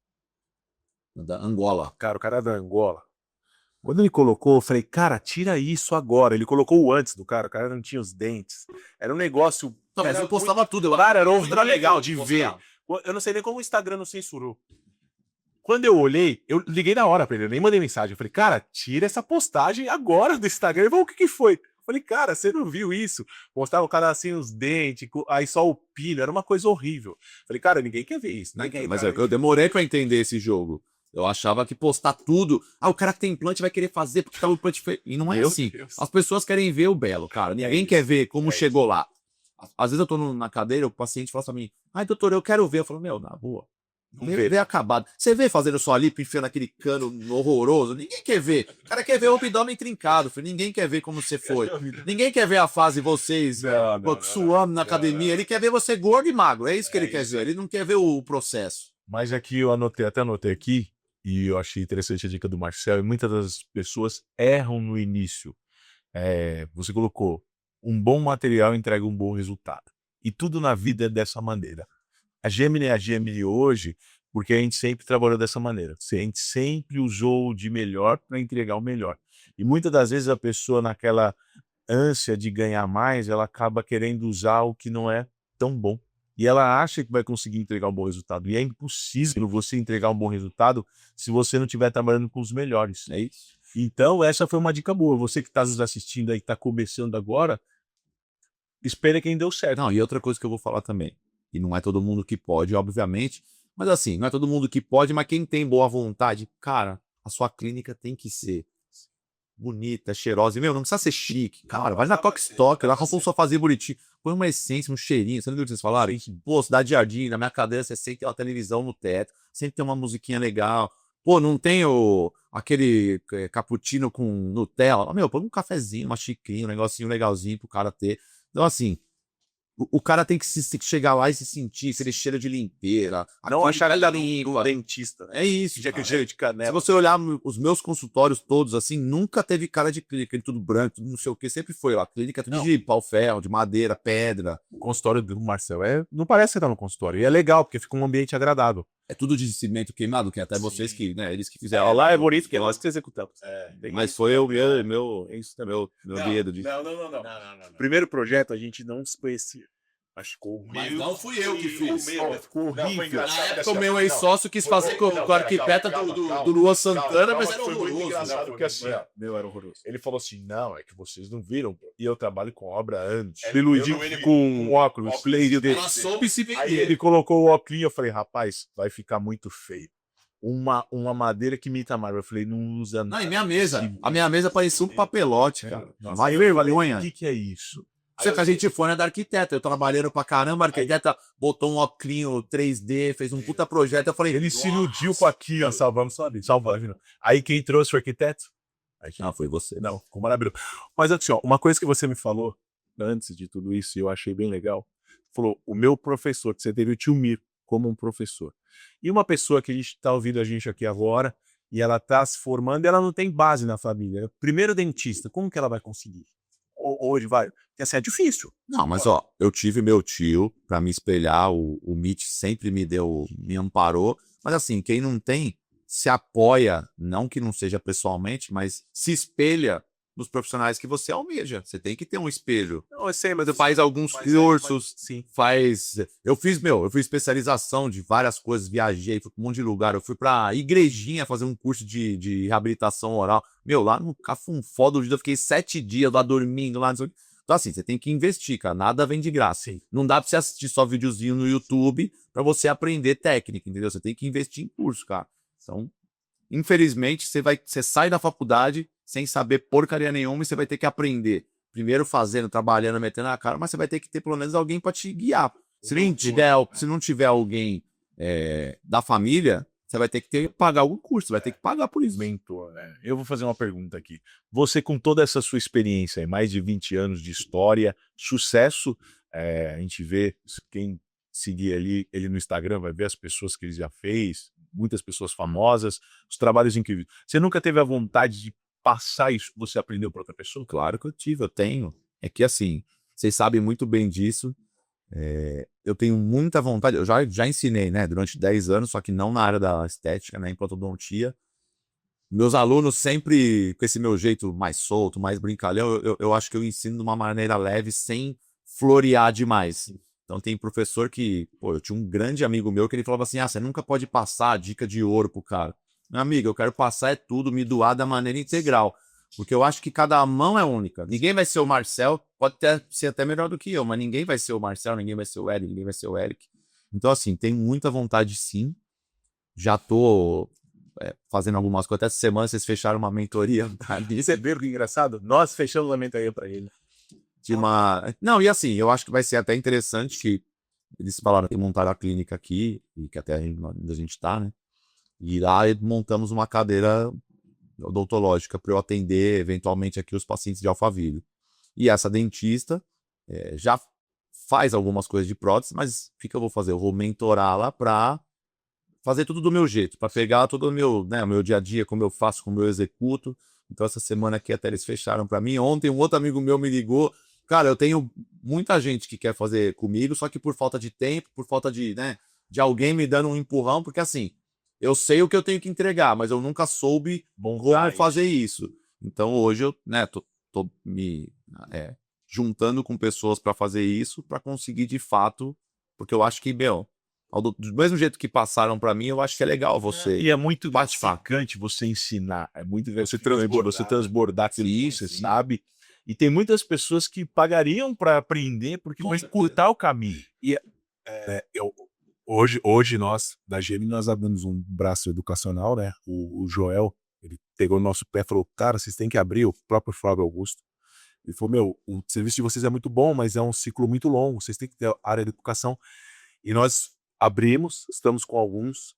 Da Angola. Cara, o cara era da Angola. Quando ele colocou, eu falei, cara, tira isso agora. Ele colocou o antes do cara, o cara não tinha os dentes. Era um negócio. Não, mas era eu postava tudo. Cara, era legal de ver. Eu não sei nem como o Instagram não censurou. Quando eu olhei, eu liguei na hora pra ele, eu nem mandei mensagem. Eu falei, cara, tira essa postagem agora do Instagram. Ele falou, o que foi? Eu falei, cara, você não viu isso? Mostrava o cara assim, os dentes, aí só o pino, era uma coisa horrível. Eu falei, cara, ninguém quer ver isso. Ninguém, Mas cara. eu demorei pra entender esse jogo. Eu achava que postar tudo. O cara que tem implante vai querer fazer porque tá o implante feio. E não é Meu assim. Deus. As pessoas querem ver o belo, cara. Ninguém quer ver como chegou lá. Às vezes eu tô na cadeira, o paciente fala pra mim, doutor, eu quero ver. Eu falo, meu, na boa. Vê acabado. Você vê fazendo sua lipo, enfiando aquele cano horroroso. Ninguém quer ver. O cara quer ver o abdômen trincado, filho. Ninguém quer ver como você foi. Ninguém quer ver a fase vocês suando na academia. Ele quer ver você gordo e magro. É isso que ele quer ver. Ele não quer ver o processo. Mas aqui eu até anotei aqui, e eu achei interessante a dica do Marcel, e muitas das pessoas erram no início. Você colocou, um bom material entrega um bom resultado. E tudo na vida é dessa maneira. A Gemini é a Gemini hoje porque a gente sempre trabalhou dessa maneira. A gente sempre usou o de melhor para entregar o melhor. E muitas das vezes a pessoa, naquela ânsia de ganhar mais, ela acaba querendo usar o que não é tão bom. E ela acha que vai conseguir entregar um bom resultado. E é impossível você entregar um bom resultado se você não estiver trabalhando com os melhores. É isso. Então, essa foi uma dica boa. Você que está nos assistindo aí, está começando agora, espere quem deu certo. Não, e outra coisa que eu vou falar também. E não é todo mundo que pode, obviamente. Mas assim, não é todo mundo que pode, mas quem tem boa vontade, cara, a sua clínica tem que ser bonita, cheirosa. E, meu, não precisa ser chique. Cara, vai na Cockstock, lá arruma um sofazinho bonitinho. Põe uma essência, um cheirinho. Você não viu o que vocês falaram? Pô, Cidade Jardim, na minha cadeira você sente uma televisão no teto. Sempre tem uma musiquinha legal. Pô, não tem aquele cappuccino com Nutella. Meu, põe um cafezinho, uma xicrinha, um negocinho legalzinho pro cara ter. Então, assim, o cara tem que chegar lá e se sentir aquele cheiro de limpeza. Não achar ele da limpa. dentista. É isso. Já que cheiro de Se canela. você olhar os meus consultórios todos, assim, nunca teve cara de clínica, tudo branco, tudo não sei o que, sempre foi lá. Clínica tudo de pau-ferro, de madeira, pedra. O consultório do Marcel não parece que você tá no consultório. E é legal, porque fica um ambiente agradável. É tudo de cimento queimado, que até vocês que, né, eles que fizeram. Ó, lá é bonito, porque é nós que executamos. Mas foi meu dedo disso. Não. O primeiro projeto a gente não se conhecia. Mas ficou horrível. Mas não fui eu que fiz. Ficou horrível. Na época, o meu ex-sócio quis fazer com o arquiteta do Luan Santana, mas era foi muito horroroso. engraçado, porque assim, Meu, era horroroso. ele falou assim, não, é que vocês não viram, e eu trabalho com obra há anos. Ele iludiu ele com óculos, play dele. Ela soube se Aí vender. ele colocou o óculos, eu falei, rapaz, vai ficar muito feio. Uma madeira que imita a marca. Eu falei, não usa Não, nada. e minha mesa. A minha mesa parecia um papelote, cara. Nossa, Vai eu vergonha. falei, o que é isso? Você que a gente foi, né, da arquiteta. Eu trabalhando pra caramba, a arquiteta botou um óculos 3D, fez um puta projeto. Eu falei, Ele se iludiu com aquilo, ó, salvamos sua vida. Salvando. Aí quem trouxe o arquiteto? Aí, não, foi você. não, ficou maravilhoso. Mas assim, ó, uma coisa que você me falou antes de tudo isso, e eu achei bem legal, falou, o meu professor, que você teve o tio Mir como um professor. E uma pessoa que está ouvindo a gente aqui agora, e ela está se formando, e ela não tem base na família. Primeiro dentista, como que ela vai conseguir? Hoje vai, porque assim, é difícil. Não, mas ó, eu tive meu tio pra me espelhar, o Mitch sempre me amparou, mas assim, quem não tem, se apoia, não que não seja pessoalmente, mas se espelha nos profissionais que você almeja. Você tem que ter um espelho. Não, eu sei, mas eu Faz alguns cursos, sim. Eu fiz especialização de várias coisas, viajei, fui pra um monte de lugar, eu fui pra igrejinha fazer um curso de reabilitação oral. Meu, lá no Cafunfó do Judas, eu fiquei 7 dias lá dormindo, lá, não sei o quê. Então assim, você tem que investir, cara, nada vem de graça. Sim. Não dá pra você assistir só videozinho no YouTube pra você aprender técnica, entendeu? Você tem que investir em curso, cara. Então, infelizmente, você sai da faculdade sem saber porcaria nenhuma e você vai ter que aprender. Primeiro fazendo, trabalhando, metendo a cara, mas você vai ter que ter pelo menos alguém para te guiar. Se não tiver alguém da família, você vai ter que pagar algum curso, você vai ter que pagar por isso. Mentor, né? Eu vou fazer uma pergunta aqui. Você, com toda essa sua experiência, mais de 20 anos de história, sucesso, a gente vê quem seguir ali ele no Instagram, vai ver as pessoas que ele já fez, muitas pessoas famosas, os trabalhos incríveis. Você nunca teve a vontade de passar isso que você aprendeu para outra pessoa? Claro que eu tive, eu tenho. É que assim, vocês sabem muito bem disso. Eu tenho muita vontade, eu já ensinei, né, durante 10 anos, só que não na área da estética, né, em implantodontia. Meus alunos sempre, com esse meu jeito mais solto, mais brincalhão, eu acho que eu ensino de uma maneira leve, sem florear demais. Então tem professor que, pô, eu tinha um grande amigo meu que ele falava assim, você nunca pode passar a dica de ouro pro cara. Meu amigo, eu quero passar é tudo, me doar da maneira integral. Porque eu acho que cada mão é única. Ninguém vai ser o Marcel, pode ser até melhor do que eu, mas ninguém vai ser o Marcel, ninguém vai ser o Eric, ninguém vai ser o Eric. Então assim, tenho muita vontade sim. Já tô fazendo algumas coisas. Até essa semana vocês fecharam uma mentoria pra mim. Você vê que engraçado? Nós fechamos a mentoria para ele. Não, e assim, eu acho que vai ser até interessante que eles falaram que montaram a clínica aqui, e que até onde a gente tá, né? E lá montamos uma cadeira odontológica para eu atender eventualmente aqui os pacientes de Alphaville. E essa dentista já faz algumas coisas de prótese, mas o que eu vou fazer? Eu vou mentorá-la para fazer tudo do meu jeito, para pegar todo o meu, né, o meu dia a dia, como eu faço, como eu executo. Então essa semana aqui até eles fecharam para mim. Ontem um outro amigo meu me ligou. Cara, eu tenho muita gente que quer fazer comigo, só que por falta de tempo, por falta de, né, de alguém me dando um empurrão, porque assim, eu sei o que eu tenho que entregar, mas eu nunca soube como fazer isso. Então hoje eu, né, tô me juntando com pessoas para fazer isso, para conseguir de fato, porque eu acho que, meu, do mesmo jeito que passaram para mim, eu acho que é legal você. E é muito gratificante você ensinar, é muito gratificante você transbordar aquilo que você sabe. E tem muitas pessoas que pagariam para aprender porque vão encurtar o caminho. Hoje nós, da GM, nós abrimos um braço educacional, né? O Joel, ele pegou no nosso pé e falou, cara, vocês têm que abrir, o próprio Flávio Augusto. Ele falou, meu, o serviço de vocês é muito bom, mas é um ciclo muito longo, vocês têm que ter a área de educação. E nós abrimos, estamos com alguns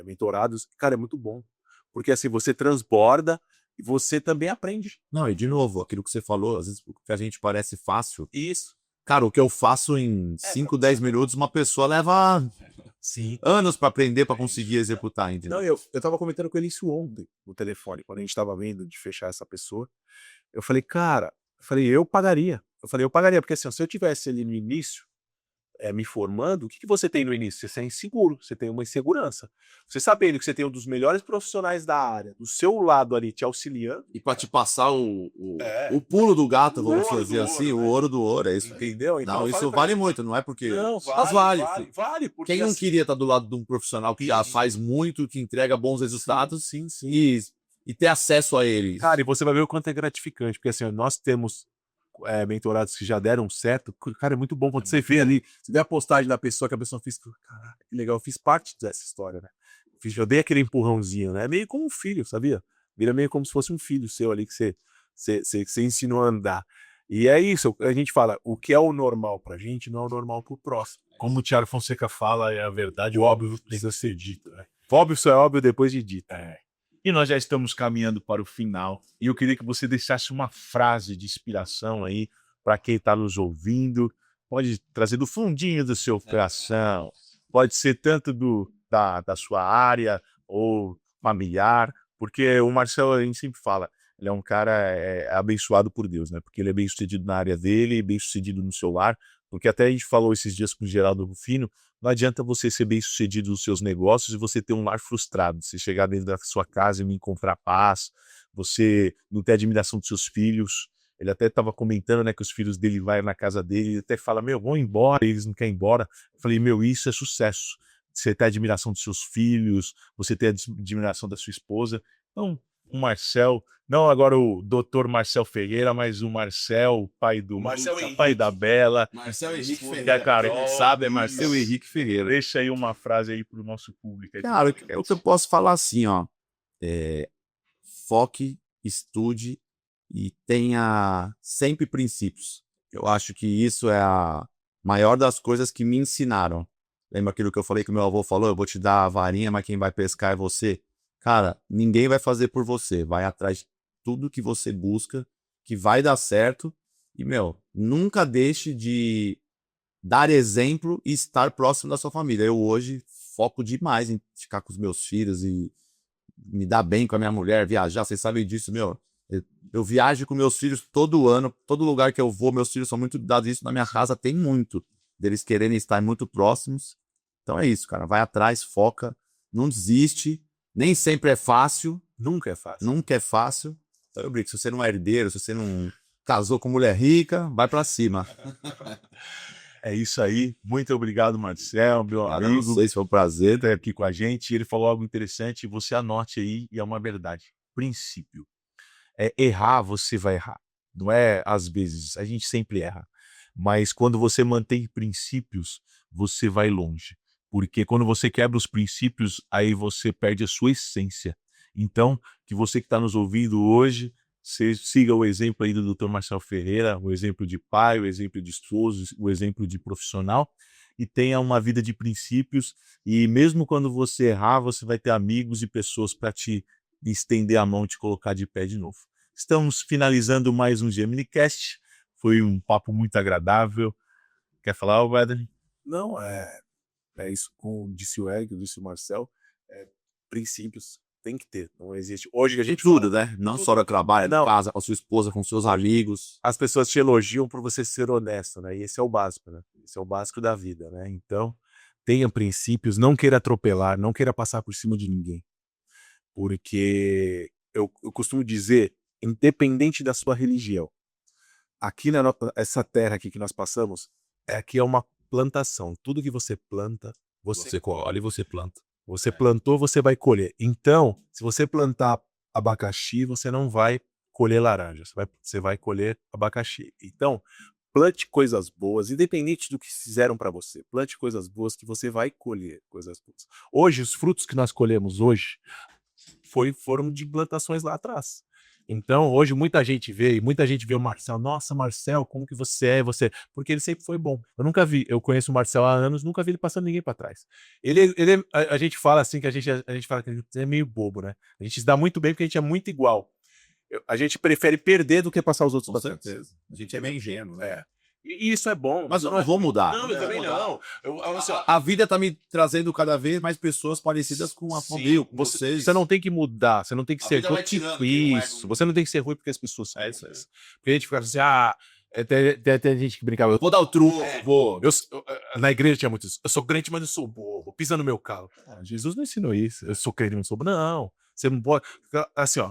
mentorados. Cara, é muito bom. Porque assim, você transborda e você também aprende. Não, e de novo, aquilo que você falou, às vezes o que a gente parece fácil. Isso. Cara, o que eu faço em 5, 10 minutos, uma pessoa leva anos para aprender, para conseguir executar, entendeu? Não, eu tava comentando com ele isso ontem, no telefone, quando a gente tava vendo de fechar essa pessoa. Eu falei, cara, eu pagaria. Eu pagaria, porque assim, se eu tivesse ali no início, me formando, o que você tem no início? Você é inseguro, você tem uma insegurança. Você sabendo que você tem um dos melhores profissionais da área, do seu lado ali, te auxiliando. E para te passar o pulo do gato, vamos fazer assim, o ouro do ouro, é isso. Entendeu? Não, isso vale muito, não é porque... Não, mas vale. Porque quem não assim, queria estar do lado de um profissional que já faz muito, que entrega bons resultados, sim. E ter acesso a eles? Cara, e você vai ver o quanto é gratificante, porque assim, nós temos mentorados que já deram certo. Cara, é muito bom quando você vê ali, você vê a postagem da pessoa, que a pessoa fez, caraca, que legal, eu fiz parte dessa história, né? Eu dei aquele empurrãozinho, né? É meio como um filho, sabia? Vira meio como se fosse um filho seu ali que você ensinou a andar. E é isso, a gente fala, o que é o normal pra gente não é o normal pro próximo. Como o Thiago Fonseca fala, é a verdade, o óbvio precisa ser dito. Né? Óbvio só é óbvio depois de dito. E nós já estamos caminhando para o final. E eu queria que você deixasse uma frase de inspiração aí para quem está nos ouvindo. Pode trazer do fundinho do seu coração. Pode ser tanto da sua área ou familiar. Porque o Marcel, a gente sempre fala, ele é um cara abençoado por Deus, né? Porque ele é bem sucedido na área dele, bem sucedido no seu lar. Porque até a gente falou esses dias com o Geraldo Rufino, não adianta você ser bem sucedido nos seus negócios e você ter um lar frustrado. Você chegar dentro da sua casa e não encontrar paz, você não ter admiração dos seus filhos. Ele até estava comentando, né, que os filhos dele vão na casa dele e até fala, meu, vão embora, e eles não querem ir embora. Eu falei, meu, isso é sucesso. Você ter admiração dos seus filhos, você ter admiração da sua esposa. Então, o Marcel, não agora o doutor Marcel Ferreira, mas o Marcel, pai do pai da Bela. Marcel Henrique Que a Ferreira. Carol sabe, é Marcel Henrique Ferreira. Deixa aí uma frase aí pro nosso público. Aí. Cara, o que eu posso falar assim, ó. Foque, estude e tenha sempre princípios. Eu acho que isso é a maior das coisas que me ensinaram. Lembra aquilo que eu falei que o meu avô falou? Eu vou te dar a varinha, mas quem vai pescar é você. Cara, ninguém vai fazer por você. Vai atrás de tudo que você busca, que vai dar certo. E, meu, nunca deixe de dar exemplo e estar próximo da sua família. Eu hoje foco demais em ficar com os meus filhos e me dar bem com a minha mulher, viajar. Vocês sabem disso, meu. Eu viajo com meus filhos todo ano, todo lugar que eu vou, meus filhos são muito dados. Isso na minha casa tem muito, deles quererem estar muito próximos. Então é isso, cara. Vai atrás, foca, não desiste. Nem sempre é fácil, Nunca é fácil. nunca é fácil. Então eu brinco, se você não é herdeiro, se você não casou com mulher rica, vai pra cima. É isso aí. Muito obrigado, Marcel, meu Cara, amigo. não sei se foi um prazer. Tá aqui com a gente. Ele falou algo interessante. Você anote aí e é uma verdade. Princípio. Errar, você vai errar. Não é às vezes. A gente sempre erra. Mas quando você mantém princípios, você vai longe. Porque quando você quebra os princípios, aí você perde a sua essência. Então, que você que está nos ouvindo hoje, você siga o exemplo aí do Dr. Marcel Ferreira, o exemplo de pai, o exemplo de esposo, o exemplo de profissional, e tenha uma vida de princípios. E mesmo quando você errar, você vai ter amigos e pessoas para te estender a mão e te colocar de pé de novo. Estamos finalizando mais um GeminiCast. Foi um papo muito agradável. Quer falar, Wesley? Não, é isso, como disse o Eric, disse o Marcel, princípios tem que ter, não existe. Hoje que a gente Tudo, né? Não só no trabalho, Não. na casa, com a sua esposa, com seus amigos. as pessoas te elogiam por você ser honesto, né? E esse é o básico, né? Esse é o básico da vida, né? Então, tenha princípios, não queira atropelar, não queira passar por cima de ninguém. Porque eu costumo dizer, independente da sua religião, aqui essa terra aqui que nós passamos, aqui é uma plantação. Tudo que você planta, você colhe e você planta. Você plantou, você vai colher. Então, se você plantar abacaxi, você não vai colher laranja, você vai colher abacaxi. Então, plante coisas boas, independente do que fizeram para você. Plante coisas boas que você vai colher coisas boas. Hoje, os frutos que nós colhemos hoje foram de plantações lá atrás. Então, hoje muita gente vê o Marcel, nossa, Marcel, como que você é, você... Porque ele sempre foi bom. Eu nunca vi, eu conheço o Marcel há anos, nunca vi ele passando ninguém para trás. A gente fala assim, que a gente fala que ele é meio bobo, né? A gente se dá muito bem porque a gente é muito igual. A gente prefere perder do que passar os outros pra trás. A gente é meio ingênuo, né? É. E isso é bom. Mas eu não vou mudar. Não, eu também não. Assim, ó, A vida tá me trazendo cada vez mais pessoas parecidas com a família, com vocês. você não tem que mudar, você não tem que A ser vida ruim. vai tirando quem não é Isso, ruim. você não tem que ser ruim porque as pessoas são. É isso aí. Porque a gente fica assim, tem gente que brincava. Vou dar o truco, vou. Na igreja tinha muito isso. Eu sou crente, mas eu sou bobo. Pisa no meu calo. Jesus não ensinou isso. Eu sou crente, mas eu sou bobo. Não. Você não pode. Assim, ó.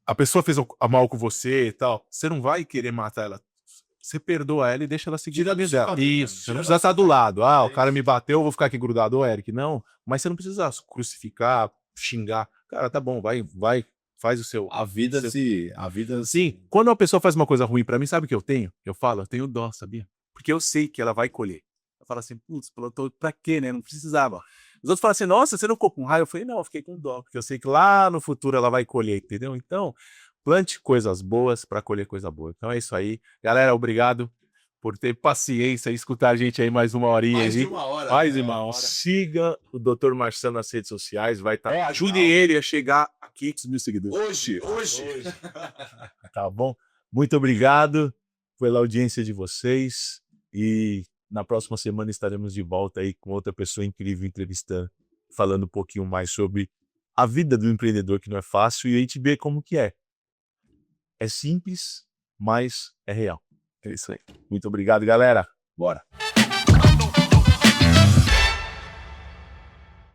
A pessoa fez mal com você e tal. Você não vai querer matar ela. Você perdoa ela e deixa ela seguir a vida dela. Isso. Você não precisa estar do lado. O cara me bateu, eu vou ficar aqui grudado, Eric. Não. Mas você não precisa crucificar, xingar. Cara, tá bom, vai, faz o seu. A vida Sim, quando uma pessoa faz uma coisa ruim pra mim, sabe o que eu tenho? Eu falo, eu tenho dó, sabia? Porque eu sei que ela vai colher. Eu falo assim, putz, plantou pra quê, né? Não precisava. Os outros falam assim, nossa, você não ficou com raiva? Eu falei, não, eu fiquei com dó, porque eu sei que lá no futuro ela vai colher, entendeu? Então, plante coisas boas pra colher coisa boa. Então é isso aí. Galera, obrigado por ter paciência e escutar a gente aí mais uma horinha. mais de aí. uma hora. Mais de uma hora. Siga o Dr. Marcelo nas redes sociais, vai estar. Ajude ele a chegar a 500 mil seguidores. Hoje. Tá bom? Muito obrigado pela audiência de vocês e na próxima semana estaremos de volta aí com outra pessoa incrível entrevistando, falando um pouquinho mais sobre a vida do empreendedor, que não é fácil, e a gente vê como que é. É simples, mas é real. É isso aí. Muito obrigado, galera. Bora.